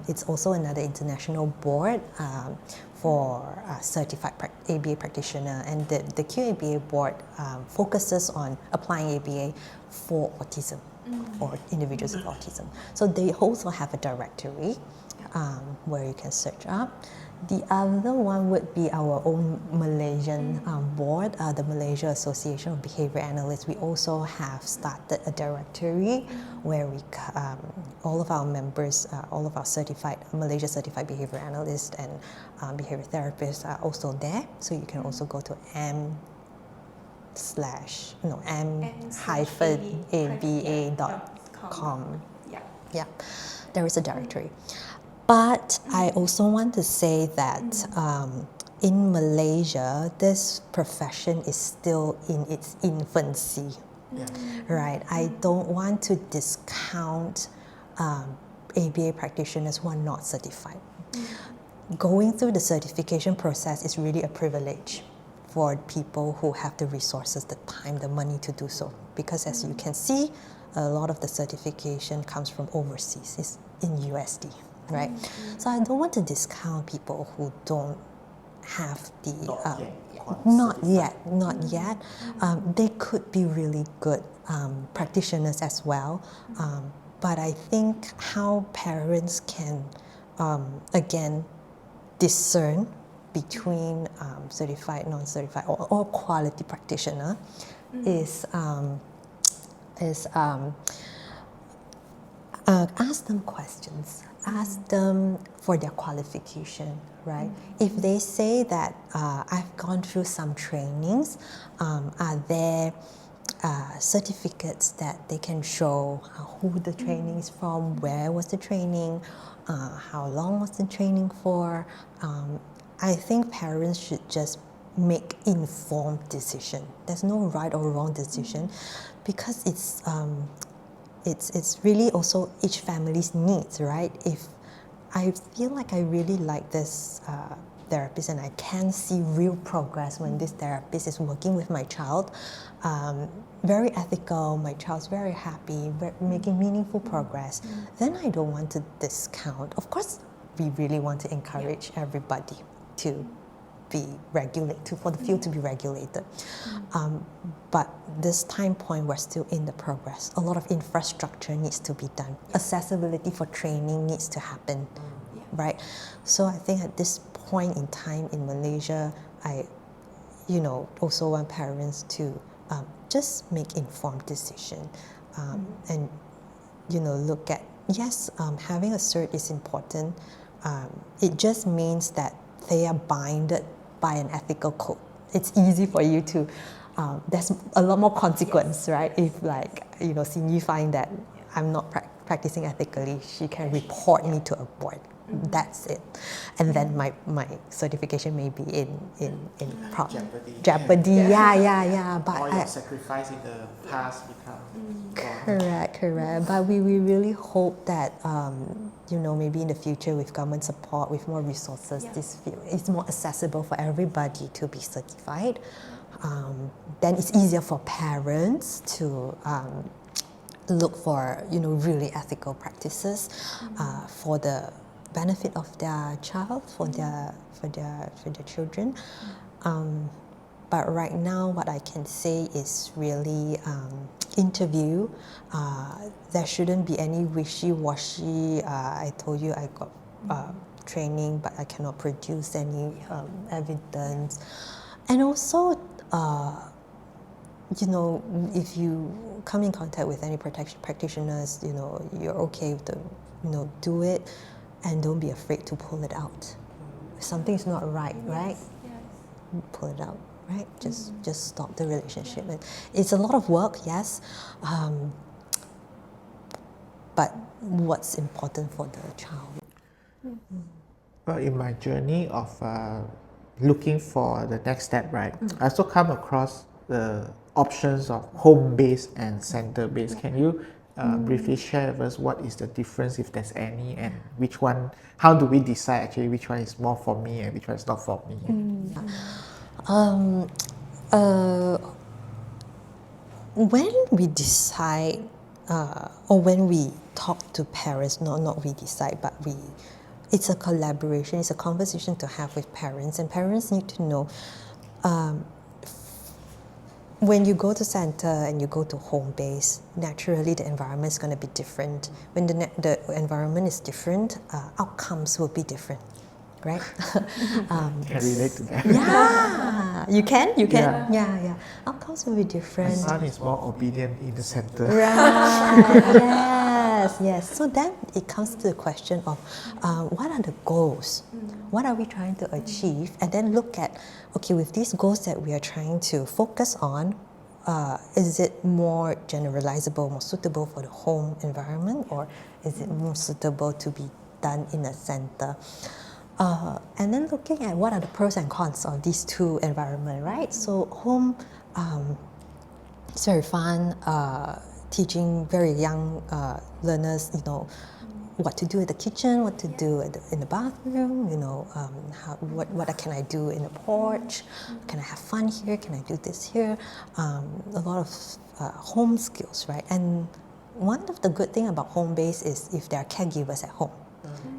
S1: It's also another international board for certified ABA practitioner, and the QABA board focuses on applying ABA for autism, for individuals with autism. So they also have a directory where you can search up. The other one would be our own Malaysian board, the Malaysia Association of Behavior Analysts. We also have started a directory where all of our members, all of our Malaysia Certified Behavior Analysts and behavior therapists are also there. So you can also go to m-aba.com. Yeah, there is a directory. But I also want to say that in Malaysia, this profession is still in its infancy, right? I don't want to discount ABA practitioners who are not certified. Going through the certification process is really a privilege for people who have the resources, the time, the money to do so. Because as you can see, a lot of the certification comes from overseas, it's in USD, right? So I don't want to discount people who don't have the, not yet. They could be really good practitioners as well. But I think how parents can, again, discern between certified, non-certified, or quality practitioner is ask them questions, ask them for their qualification, right? If they say that I've gone through some trainings, are there certificates that they can show who the training is from, where was the training, how long was the training for? I think parents should just make informed decision. There's no right or wrong decision, because it's really also each family's needs, right? If I feel like I really like this therapist and I can see real progress when this therapist is working with my child, very ethical, my child's very happy, making meaningful progress, then I don't want to discount. Of course, we really want to encourage everybody to be regulated, for the field to be regulated. But this time point, we're still in the progress. A lot of infrastructure needs to be done. Accessibility for training needs to happen, right? So I think at this point in time in Malaysia, I, also want parents to just make informed decision and, look at, yes, having a cert is important. It just means that they are binded by an ethical code. It's easy for you to, there's a lot more consequence, right? If Xin Yi find that I'm not practicing ethically, she can report me to a board. That's it. And then my certification may be in jeopardy. Yeah. But
S2: all your sacrifice in the past become
S1: correct. But we really hope that maybe in the future with government support, with more resources, this field is more accessible for everybody to be certified. Then it's easier for parents to look for really ethical practices for the benefit of their child, for their children. But right now, what I can say is really interview. There shouldn't be any wishy-washy. I told you I got training, but I cannot produce any evidence. And also, if you come in contact with any practitioners, you're okay with do it, and don't be afraid to pull it out. If something's not right, right? Yes. Pull it out, right? Just stop the relationship. It's a lot of work, yes, but what's important for the child?
S2: Well, in my journey of looking for the next step, right, I also come across the options of home-based and center-based. Can you briefly share with us what is the difference, if there's any, and which one, how do we decide actually which one is more for me and which one is not for me?
S1: When we decide, or when we talk to parents, not we decide, but it's a collaboration, it's a conversation to have with parents, and parents need to know when you go to center and you go to home base, naturally the environment is going to be different. When the environment is different, outcomes will be different, right?
S2: Can relate to that.
S1: Yeah, you can? Yeah. Outcomes will be different.
S2: My son is more obedient in the center.
S1: Right, yes. So then it comes to the question of what are the goals? What are we trying to achieve? And then look at, okay, with these goals that we are trying to focus on, is it more generalizable, more suitable for the home environment, or is it more suitable to be done in a center? And then looking at what are the pros and cons of these two environments, right? So home It's very fun. Teaching very young learners, what to do in the kitchen, what to do in the bathroom, what can I do in the porch, can I have fun here, can I do this here, a lot of home skills, right? And one of the good thing about home base is if there are caregivers at home,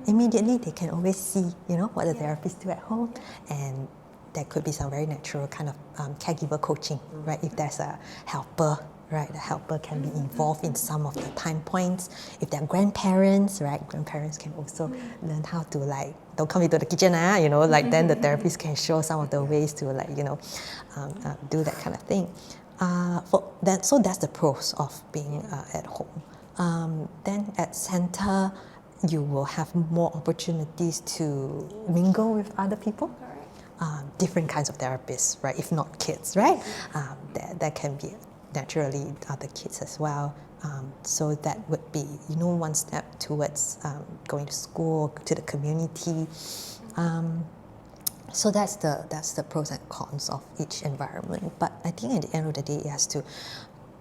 S1: immediately they can always see, what the therapists do at home, and there could be some very natural kind of caregiver coaching, right? If there's a helper, right, the helper can be involved in some of the time points. If they're grandparents, right, grandparents can also learn how to don't come into the kitchen, then the therapist can show some of the ways to do that kind of thing. So that's the pros of being at home. Then at center, you will have more opportunities to mingle with other people. Different kinds of therapists, right? If not kids, right? That can be naturally other kids as well. So that would be, one step towards going to school, to the community. So that's the pros and cons of each environment. But I think at the end of the day, it has to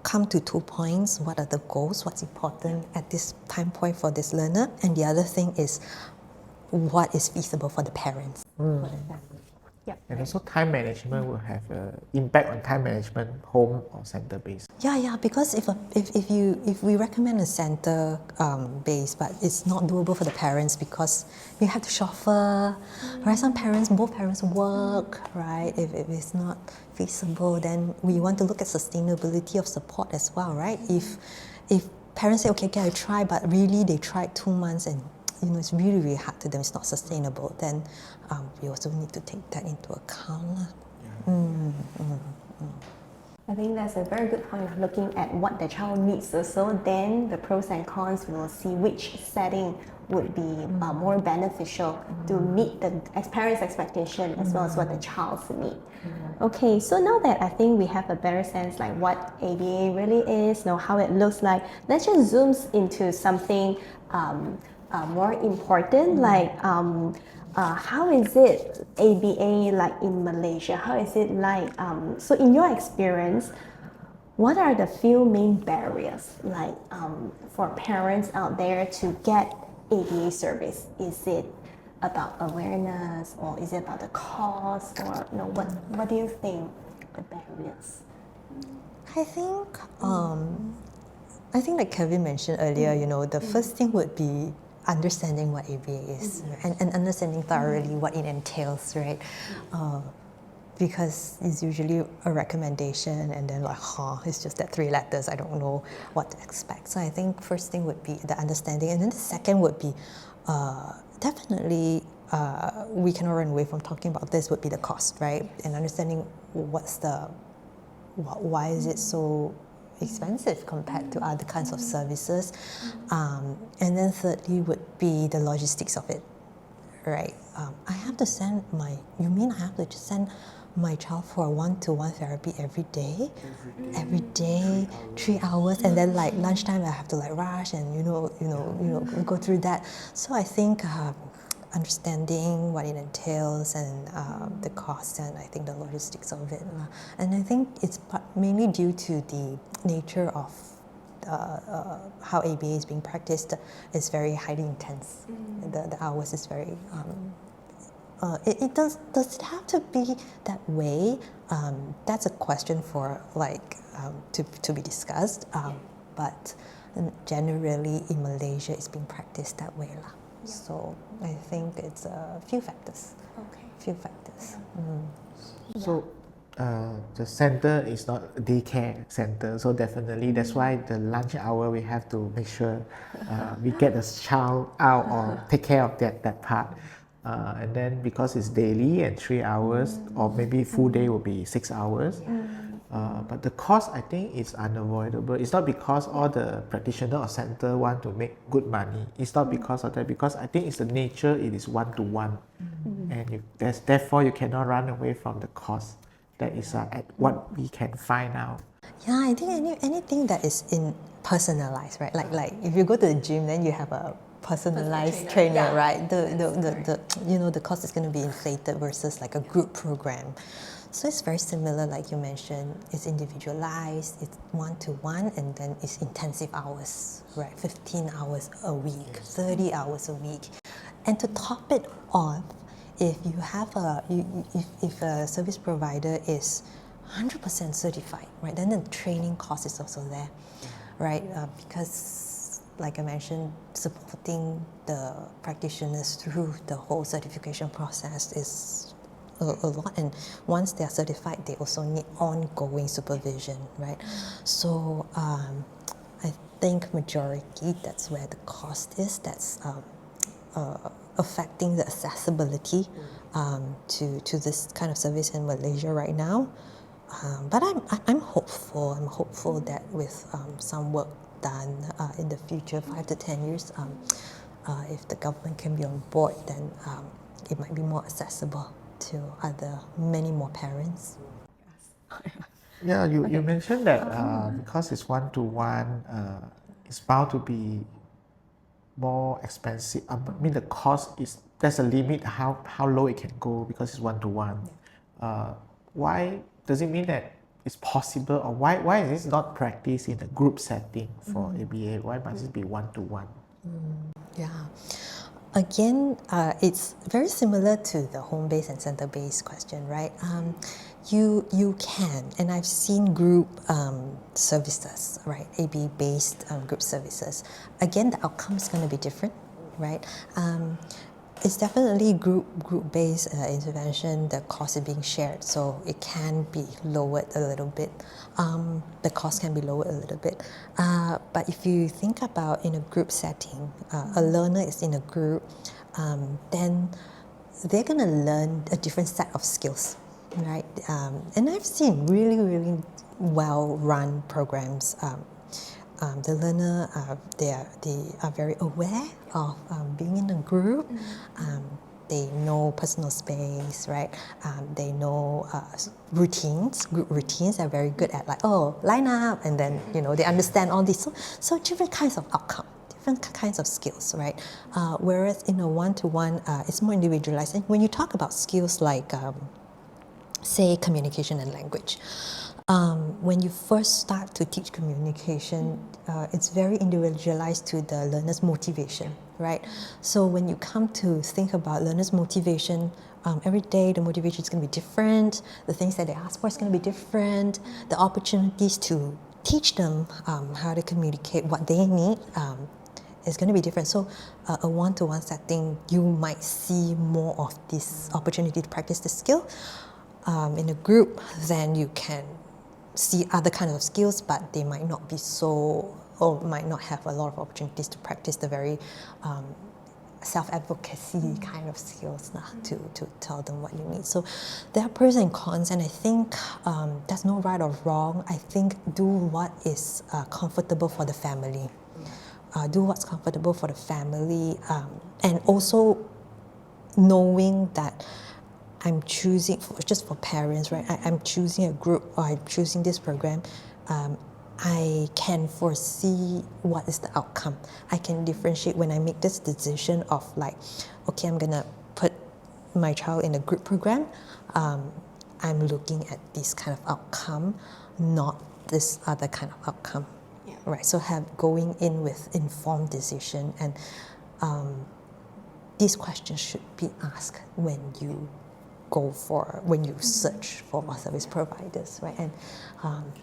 S1: come to 2 points. What are the goals? What's important at this time point for this learner? And the other thing is, what is feasible for the parents, for the family.
S4: Yep.
S2: And also time management will have an impact on time management, home or center based.
S1: Yeah, because if we recommend a center base, but it's not doable for the parents because you have to shuffle, right? Both parents work, right? If it's not feasible, then we want to look at sustainability of support as well, right? If parents say, okay, can I try, but really they tried 2 months and it's really, really hard to them, it's not sustainable, then we also need to take that into account.
S4: I think that's a very good point of looking at what the child needs also. Then the pros and cons, we will see which setting would be more beneficial to meet the parents' expectation as well as what the child's need. Okay, so now that I think we have a better sense like what ABA really is, how it looks like, let's just zoom into something more important, like how is it ABA like in Malaysia? How is it like? So in your experience, what are the few main barriers like for parents out there to get ABA service? Is it about awareness, or is it about the cost, or what do you think the barriers?
S1: I think like Kevin mentioned earlier, the first thing would be understanding what ABA is, and understanding thoroughly what it entails, right? Because it's usually a recommendation and then it's just that 3 letters, I don't know what to expect. So I think first thing would be the understanding, and then the second would be definitely we cannot run away from talking about this, would be the cost, right? And understanding why is it so expensive compared to other kinds of services. And then thirdly would be the logistics of it, right? I have to send I have to just send my child for a one-to-one therapy every day, 3 hours, and then lunchtime I have to rush and go through that. So I think understanding what it entails and the cost, and I think the logistics of it. And I think it's mainly due to the nature of how ABA is being practiced. Is very highly intense. The hours is very... does it have to be that way? That's a question for to be discussed. But generally in Malaysia, it's being practiced that way. So I think it's a few factors.
S2: So the center is not a daycare center, so definitely that's why the lunch hour we have to make sure we get the child out or take care of that part. And then because it's daily and 3 hours, or maybe full day will be 6 hours. But the cost, I think, is unavoidable. It's not because all the practitioner or center want to make good money. It's not because of that, because I think it's the nature, it is one-to-one. And therefore you cannot run away from the cost. That is at what we can find out.
S1: Yeah, I think anything that is personalized, right? Like if you go to the gym, then you have a personalized trainer, right? The cost is going to be inflated versus like a group program. So it's very similar, like you mentioned, it's individualized, it's one-to-one, and then it's intensive hours, right? 15 hours a week, 30 hours a week. And to top it off, if you have if a service provider is 100% certified, right, then the training cost is also there, right? Because, like I mentioned, supporting the practitioners through the whole certification process is a lot, and once they are certified, they also need ongoing supervision, right? So I think majority, that's where the cost is. That's affecting the accessibility to this kind of service in Malaysia right now. But I'm hopeful. I'm hopeful that with some work done in the future, 5 to 10 years, if the government can be on board, then it might be more accessible to many more parents.
S2: Yeah, you mentioned that because it's one-to-one, it's bound to be more expensive. I mean, the cost there's a limit how low it can go because it's one-to-one. Why does it mean that it's possible, or why is this not practiced in a group setting for ABA? Why must it be one-to-one?
S1: Yeah. Again, it's very similar to the home-based and center-based question, right? You can, and I've seen group services, right? ABA-based group services. Again, the outcome is going to be different, right? It's definitely group-based intervention. The cost is being shared, so it can be lowered a little bit. The cost can be lowered a little bit. But if you think about in a group setting, a learner is in a group, then they're going to learn a different set of skills, right? And I've seen really, really well-run programs. The learner, they are very aware of being in a group. They know personal space, right? They know routines. Group routines are very good at, like, oh, line up, and then they understand all this. So different kinds of outcome, different kinds of skills, right? Whereas in a one-to-one, it's more individualized. And when you talk about skills like, say, communication and language. When you first start to teach communication, it's very individualized to the learner's motivation, right? So when you come to think about learner's motivation, every day the motivation is going to be different, the things that they ask for is going to be different, the opportunities to teach them how to communicate what they need is going to be different. So a one-to-one setting, you might see more of this opportunity to practice the skill. In a group, then you can see other kinds of skills, but they might not be or might not have a lot of opportunities to practice the very self-advocacy kind of skills to tell them what you need. So there are pros and cons, and I think there's no right or wrong. I think do what is comfortable for the family. Do what's comfortable for the family, and also knowing that I'm choosing, just for parents, right? I'm choosing a group, or I'm choosing this program. I can foresee what is the outcome. I can differentiate when I make this decision of, like, okay, I'm gonna put my child in a group program. I'm looking at this kind of outcome, not this other kind of outcome, right? So going in with informed decision, and these questions should be asked when you search for service providers, right? And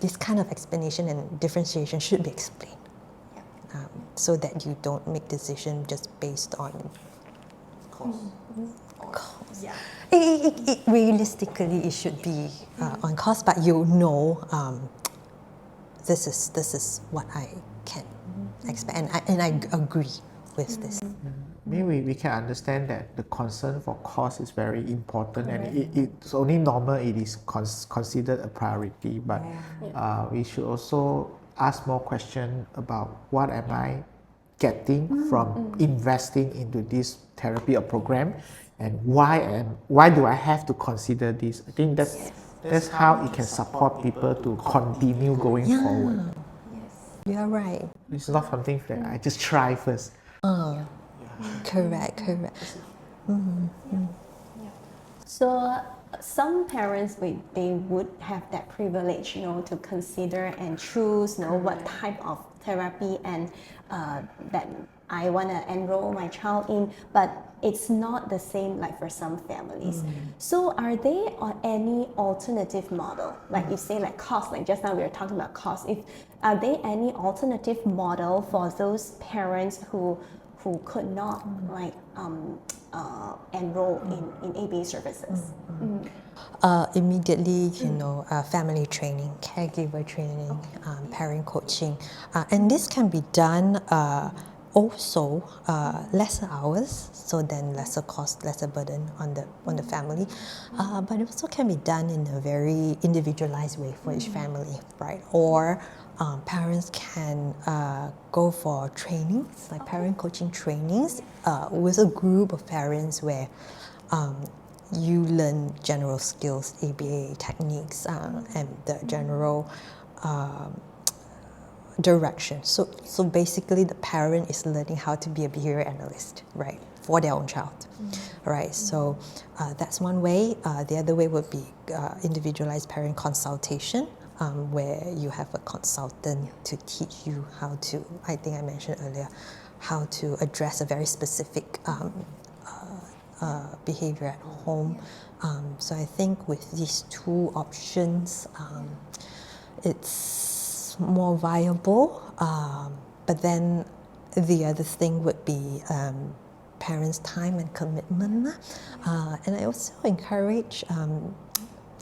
S1: this kind of explanation and differentiation should be explained, so that you don't make decisions just based on cost. Yeah. Realistically, it should be on cost, but this is what I can expect, and I agree with this.
S2: Maybe we can understand that the concern for cost is very important, and it's only normal it is considered a priority, but we should also ask more questions about what am I getting from investing into this therapy or program, and why do I have to consider this? I think that's how it can support people to continue going forward.
S1: You're right.
S2: It's not something that I just try first.
S1: Correct.
S4: So some parents they would have that privilege, to consider and choose, what type of therapy and that I want to enroll my child in, but it's not the same like for some families. So are there any alternative model, like you say, like cost, like just now we were talking about cost, are there any alternative model for those parents who could not like enroll in ABA services?
S1: Immediately, family training, caregiver training, parent coaching, and this can be done also lesser hours, so then lesser cost, lesser burden on the family, but it also can be done in a very individualized way for each family, right? Or parents can go for trainings, like parent coaching trainings, with a group of parents where you learn general skills, ABA techniques, and the general direction. So basically, the parent is learning how to be a behavior analyst, right, for their own child, right? So that's one way. The other way would be individualized parent consultation, where you have a consultant to teach you how to, I think I mentioned earlier, how to address a very specific behavior at home. So I think with these two options, it's more viable. But then the other thing would be parents' time and commitment. And I also encourage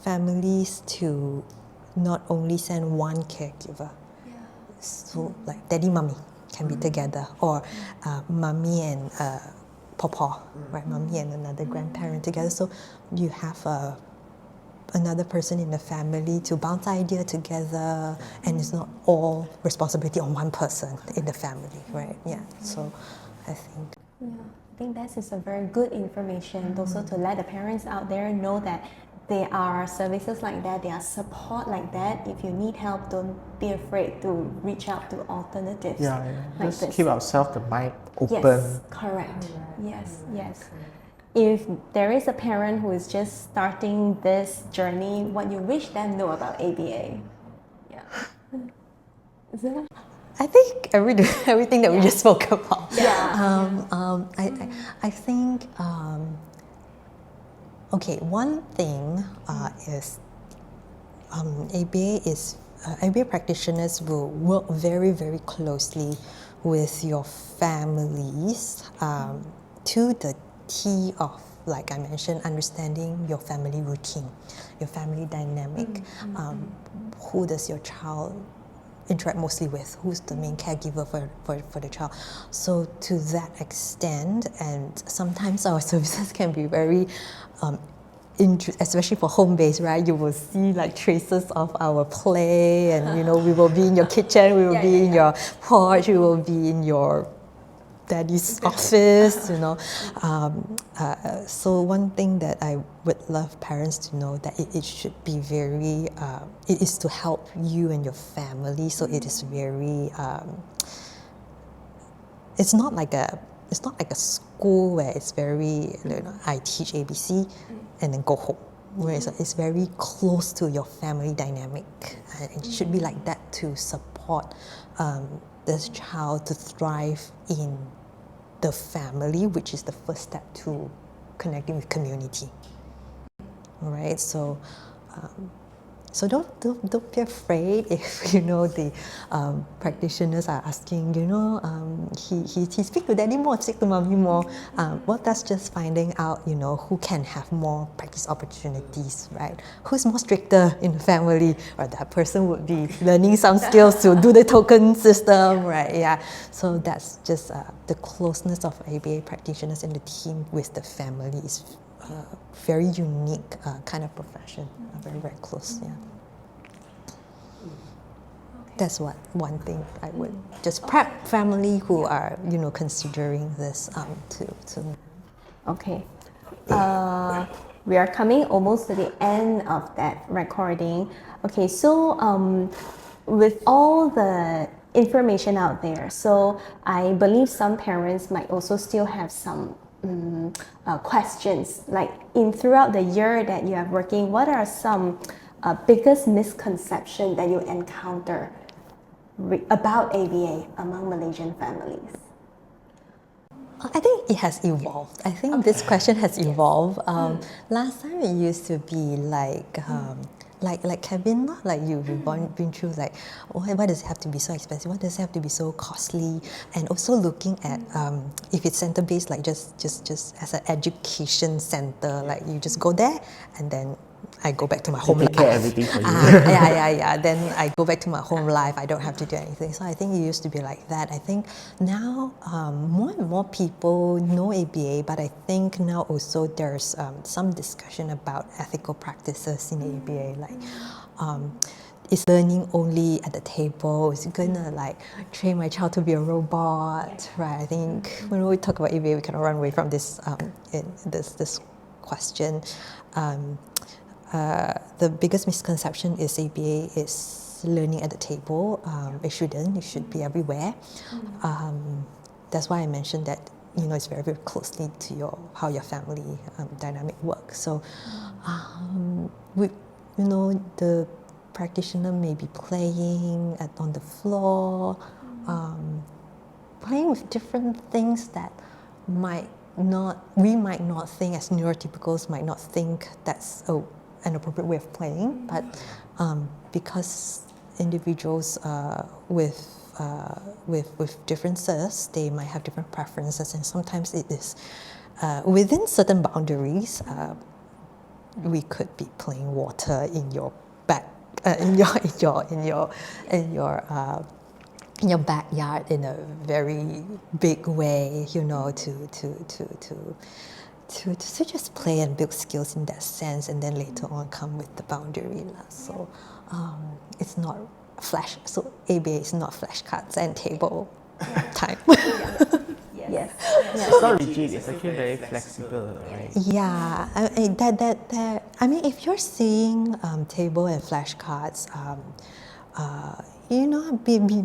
S1: families to not only send one caregiver. So like daddy, mommy can be together, or mommy and papa, right? Mommy and another grandparent together. So you have another person in the family to bounce idea together, and it's not all responsibility on one person in the family, right? Yeah. So I think.
S4: Yeah, I think that is a very good information also to let the parents out there know that there are services like that, there are support like that. If you need help, don't be afraid to reach out to alternatives. Like
S2: just
S4: this.
S2: keep ourselves the mind open.
S4: Yes, correct. Yes. If there is a parent who is just starting this journey, what you wish them know about ABA? Yeah. Is that?
S1: I think everything that we just spoke about. I think. Okay, one thing is ABA practitioners will work very, very closely with your families to the T of, like I mentioned, understanding your family routine, your family dynamic. Who does your child interact mostly with? Who's the main caregiver for the child? So to that extent, and sometimes our services can be very especially for home base, right? You will see like traces of our play, and we will be in your kitchen, we will be in your porch, we will be in your daddy's office, So one thing that I would love parents to know, that it should be very, it is to help you and your family. So it is very, it's not like a school where it's very, I teach ABC and then go home. Whereas it's very close to your family dynamic. And it should be like that to support this child to thrive in the family, which is the first step to connecting with community. All right, so don't be afraid if the practitioners are asking, he speak to daddy more, speak to mommy more. Well, that's just finding out, who can have more practice opportunities, right? Who's more stricter in the family, or that person would be learning some skills to do the token system, right? Yeah. So that's just the closeness of ABA practitioners in the team with the family is very unique kind of profession, very, very close. Yeah. That's one thing I would just prep family who are considering this to.
S4: Okay. We are coming almost to the end of that recording. Okay, so with all the information out there, so I believe some parents might also still have some questions. Like throughout the year that you are working, what are some biggest misconceptions that you encounter about ABA among Malaysian families?
S1: I think it has evolved. I think this question has evolved. Last time it used to be like Kevin, like you've been through like, why does it have to be so expensive? Why does it have to be so costly? And also looking at if it's center based, like just as an education center, like you just go there and then I go back to my home life.
S2: Take care everything for you.
S1: Yeah. Then I go back to my home life. I don't have to do anything. So I think it used to be like that. I think now more and more people know ABA, but I think now also there's some discussion about ethical practices in ABA, like. Is learning only at the table? Is it gonna like train my child to be a robot? Right. I think when we talk about ABA, we cannot run away from this this question. The biggest misconception is ABA is learning at the table. It shouldn't. It should be everywhere. That's why I mentioned that it's very, very closely to how your family dynamic works. So, the practitioner may be playing on the floor, playing with different things that we might not think as neurotypicals might not think that's an appropriate way of playing, but because individuals with differences, they might have different preferences, and sometimes it is within certain boundaries. We could be playing water in your back, in your backyard in a very big way, to just play and build skills in that sense, and then later on come with the boundary. So it's not flash. So ABA is not flashcards and table time.
S4: Yes.
S2: It's not rigid, it's actually very flexible, right?
S1: Yeah, I mean, if you're seeing table and flashcards,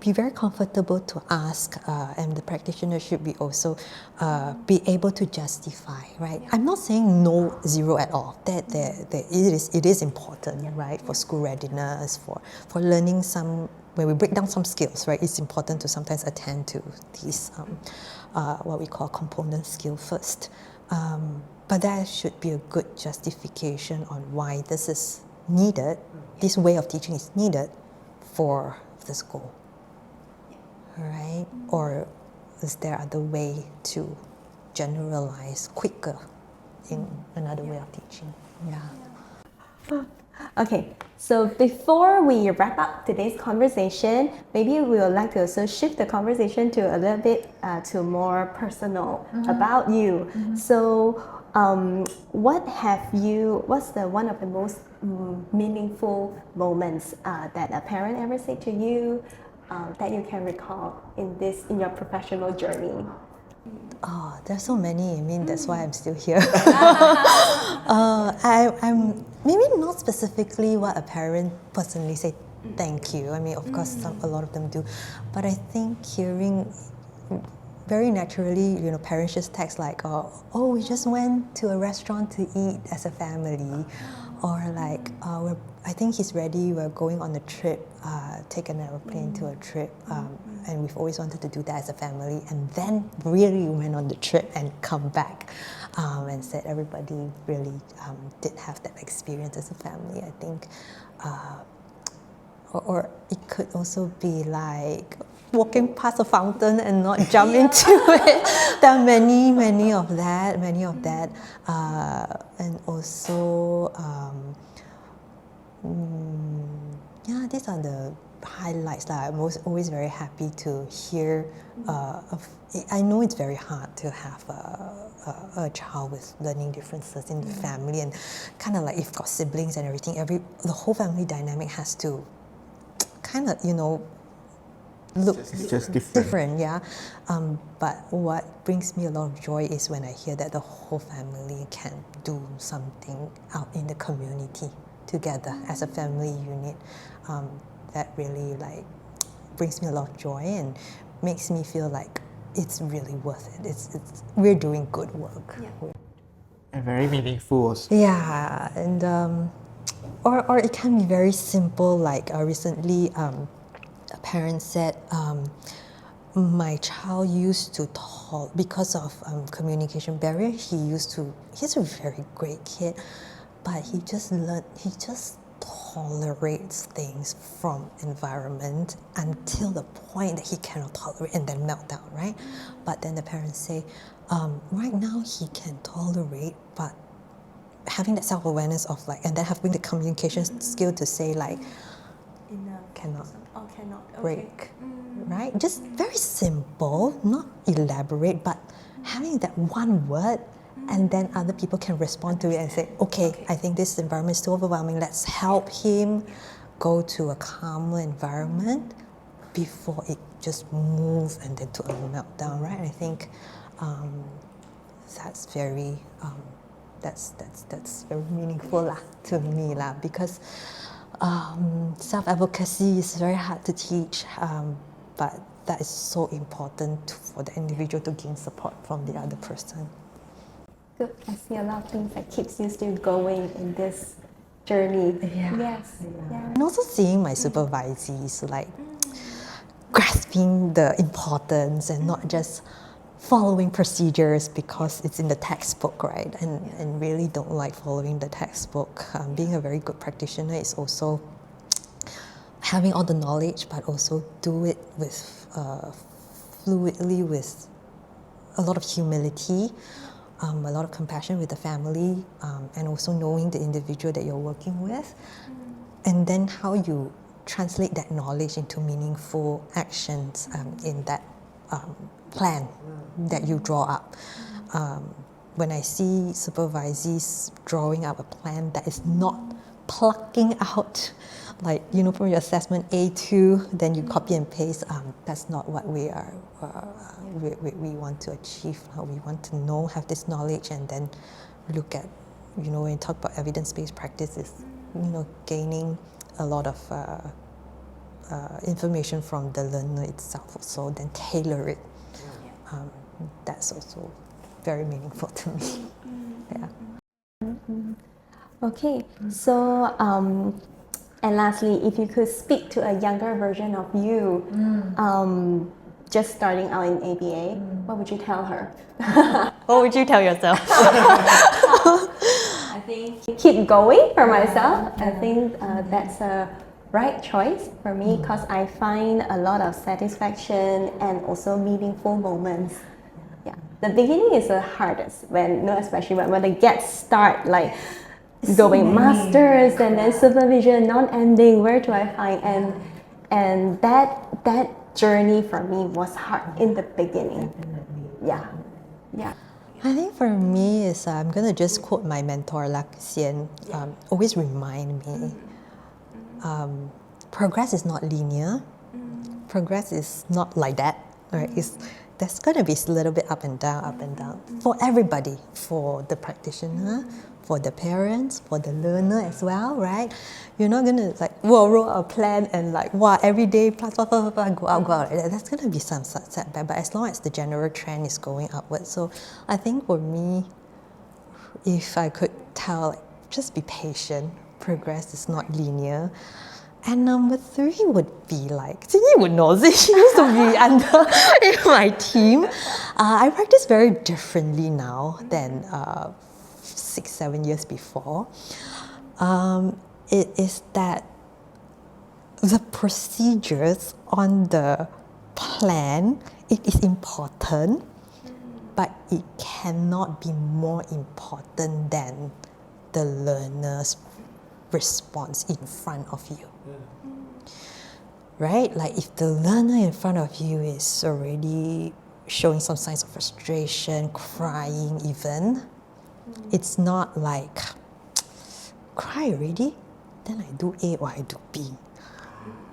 S1: be very comfortable to ask, and the practitioner should be also be able to justify, right? I'm not saying no, zero at all. That it is important, right, for school readiness, for learning some. When we break down some skills, right, it's important to sometimes attend to these what we call component skill first. But there should be a good justification on why this is needed. This way of teaching is needed for the school, right? Or is there other way to generalize quicker in another way of teaching? Yeah.
S4: Okay, so before we wrap up today's conversation, maybe we would like to also shift the conversation to a little bit to more personal about you. So, what's one of the most meaningful moments that a parent ever said to you that you can recall in your professional journey?
S1: Oh, there's so many. I mean, that's why I'm still here. I'm maybe not specifically what a parent personally say thank you. I mean, of course, a lot of them do, but I think hearing very naturally, parents just text like, "Oh, we just went to a restaurant to eat as a family," or like, "I think he's ready. We're going on a trip. Take an airplane to a trip." And we've always wanted to do that as a family, and then really went on the trip and come back and said everybody really did have that experience as a family. I think, or it could also be like walking past a fountain and not jump into it. There are many of that, and also these are the highlights. I'm always very happy to hear. I know it's very hard to have a child with learning differences in the family, and kind of like if you've got siblings and everything, the whole family dynamic has to kind of look
S2: just different.
S1: Yeah. But what brings me a lot of joy is when I hear that the whole family can do something out in the community together as a family unit. That really brings me a lot of joy and makes me feel like it's really worth it. We're doing good work.
S2: And very meaningful also.
S1: Yeah, and or it can be very simple. Like recently, a parent said, my child used to talk because of communication barrier. He's a very great kid, but he just tolerates things from environment until the point that he cannot tolerate and then meltdown, right? But then the parents say, right now he can tolerate, but having that self-awareness of like, and then having the communication skill to say like, cannot break, right? Just very simple, not elaborate, but having that one word, and then other people can respond to it and say, okay, I think this environment is too overwhelming, let's help him go to a calmer environment before it just moves and then to a meltdown, right? I think that's very very meaningful to me because self-advocacy is very hard to teach, but that is so important for the individual to gain support from the other person.
S4: Good. I see a lot of things that keeps you still going in this journey.
S1: Yeah.
S4: Yes. Yeah.
S1: And also seeing my supervisees like grasping the importance and not just following procedures because it's in the textbook, right? And really don't like following the textbook. Being a very good practitioner is also having all the knowledge, but also do it with fluidly, with a lot of humility, a lot of compassion with the family, and also knowing the individual that you're working with, and then how you translate that knowledge into meaningful actions in that plan that you draw up. When I see supervisees drawing up a plan that is not plucking out, like, you know, from your assessment A2, then you copy and paste, that's not what we are, we want to achieve. We want to know, have this knowledge, and then look at, you know, when you talk about evidence-based practices, you know, gaining a lot of information from the learner itself, so then tailor it. That's also very meaningful to me. Yeah.
S4: Okay, so and lastly, if you could speak to a younger version of you, just starting out in ABA, what would you tell her?
S1: What would you tell yourself?
S4: I think keep going for myself. I think that's a right choice for me because I find a lot of satisfaction and also meaningful moments. Yeah, the beginning is the hardest when, especially when they get start like going masters and then supervision, non-ending. Where do I find and that journey for me was hard in the beginning. Yeah.
S1: I think for me is I'm gonna just quote my mentor Xian. Always remind me. Progress is not linear. Progress is not like that. Right? There's going to be a little bit up and down for everybody, for the practitioner, for the parents, for the learner as well, right? You're not going to like roll a plan and like every day go out. That's going to be some setback, but as long as the general trend is going upwards. So I think for me, if I could tell, like, just be patient. Progress is not linear. And number 3 would be like, Xin Yi would know this, she used to be under in my team. I practice very differently now than 6-7 years before. It is that the procedures on the plan, it is important, but it cannot be more important than the learner's response in front of you. Right? Like if the learner in front of you is already showing some signs of frustration, crying even, it's not like, cry already? Then I do A or I do B.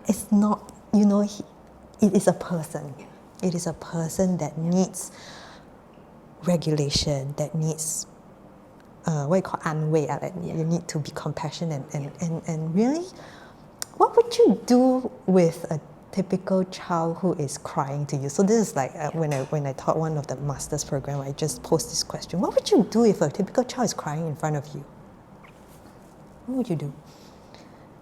S1: It's not, you know, it is a person. It is a person that needs regulation, that needs what you call anwei, you need to be compassionate and really, what would you do with a typical child who is crying to you? So this is like when I taught one of the master's program, I just posed this question: what would you do if a typical child is crying in front of you? What would you do?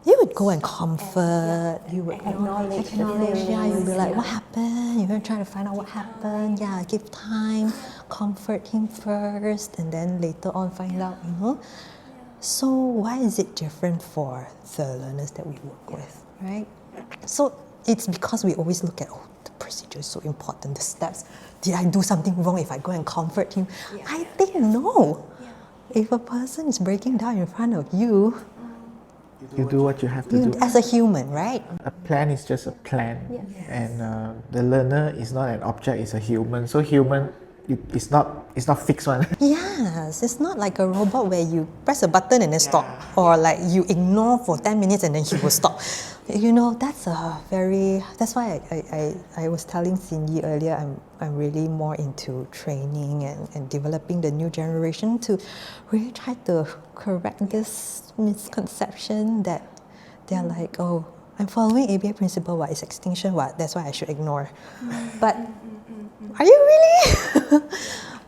S1: You would go and comfort, you would acknowledge, yeah, you'd be like, what happened? You're going to try to find out what happened, yeah, give time, comfort him first, and then later on find out, So why is it different for the learners that we work with, right? So it's because we always look at, the procedure is so important, the steps. Did I do something wrong if I go and comfort him? I think no. If a person is breaking down in front of you,
S2: you do what you have to do.
S1: As a human, right?
S2: A plan is just a plan, and the learner is not an object; it's a human. So human, it's not fixed one.
S1: Yes, it's not like a robot where you press a button and then stop, or like you ignore for 10 minutes and then he will stop. That's why I was telling Xin Yi earlier, I'm really more into training and developing the new generation to really try to correct this misconception that they're like, oh, I'm following ABA principle, it's extinction, that's why I should ignore. But are you really?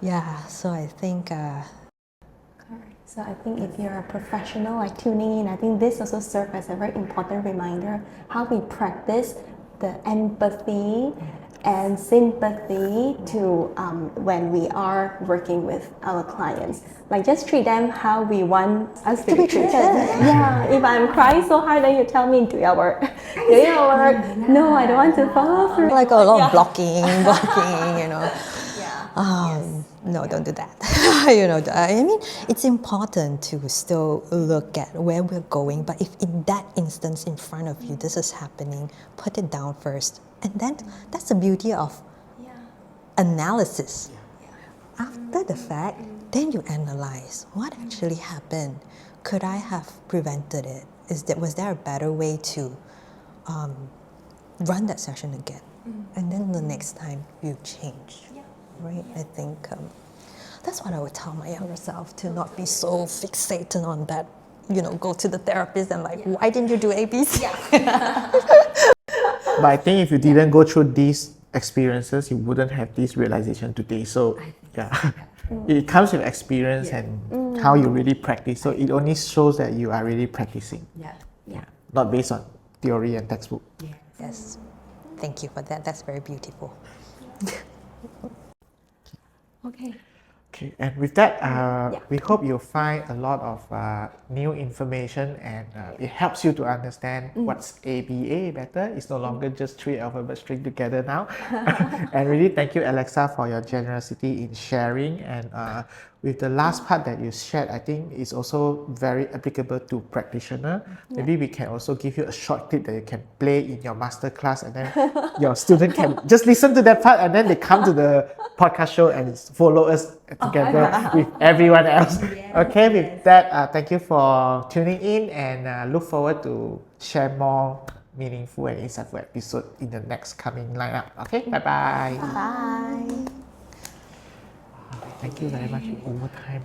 S1: Yeah, so I think...
S4: So I think if you're a professional like tuning in, I think this also serves as a very important reminder how we practice the empathy and sympathy to when we are working with our clients. Like just treat them how we want us to be treated. Yeah, if I'm crying so hard, then you tell me do your work. Do your work. No, I don't want to follow through.
S1: Like a lot of blocking, No, don't do that. I mean, it's important to still look at where we're going, but if in that instance in front of you, this is happening, put it down first. And then that's the beauty of analysis. After the fact, then you analyze what actually happened. Could I have prevented it? Was there a better way to run that session again? And then the next time you change. Right? I think that's what I would tell my younger self, to not be so fixated on that, go to the therapist and like, why didn't you do ABC?
S2: But I think if you didn't go through these experiences, you wouldn't have this realization today. So it comes with experience and how you really practice. So it only shows that you are really practicing. Not based on theory and textbook.
S1: Yes. Thank you for that. That's very beautiful.
S4: Okay.
S2: And with that, we hope you'll find a lot of new information, and it helps you to understand what's ABA better. It's no longer just 3 alphabet string together now. And really thank you, Alexa, for your generosity in sharing. And with the last part that you shared, I think is also very applicable to practitioner. Maybe we can also give you a short clip that you can play in your master class, and then your student can just listen to that part, and then they come to the podcast show and follow us together with everyone else. Okay, with that, thank you for tuning in, and look forward to share more meaningful and insightful episode in the next coming lineup. Okay, bye-bye.
S1: Bye.
S2: Thank you very much. Overtime.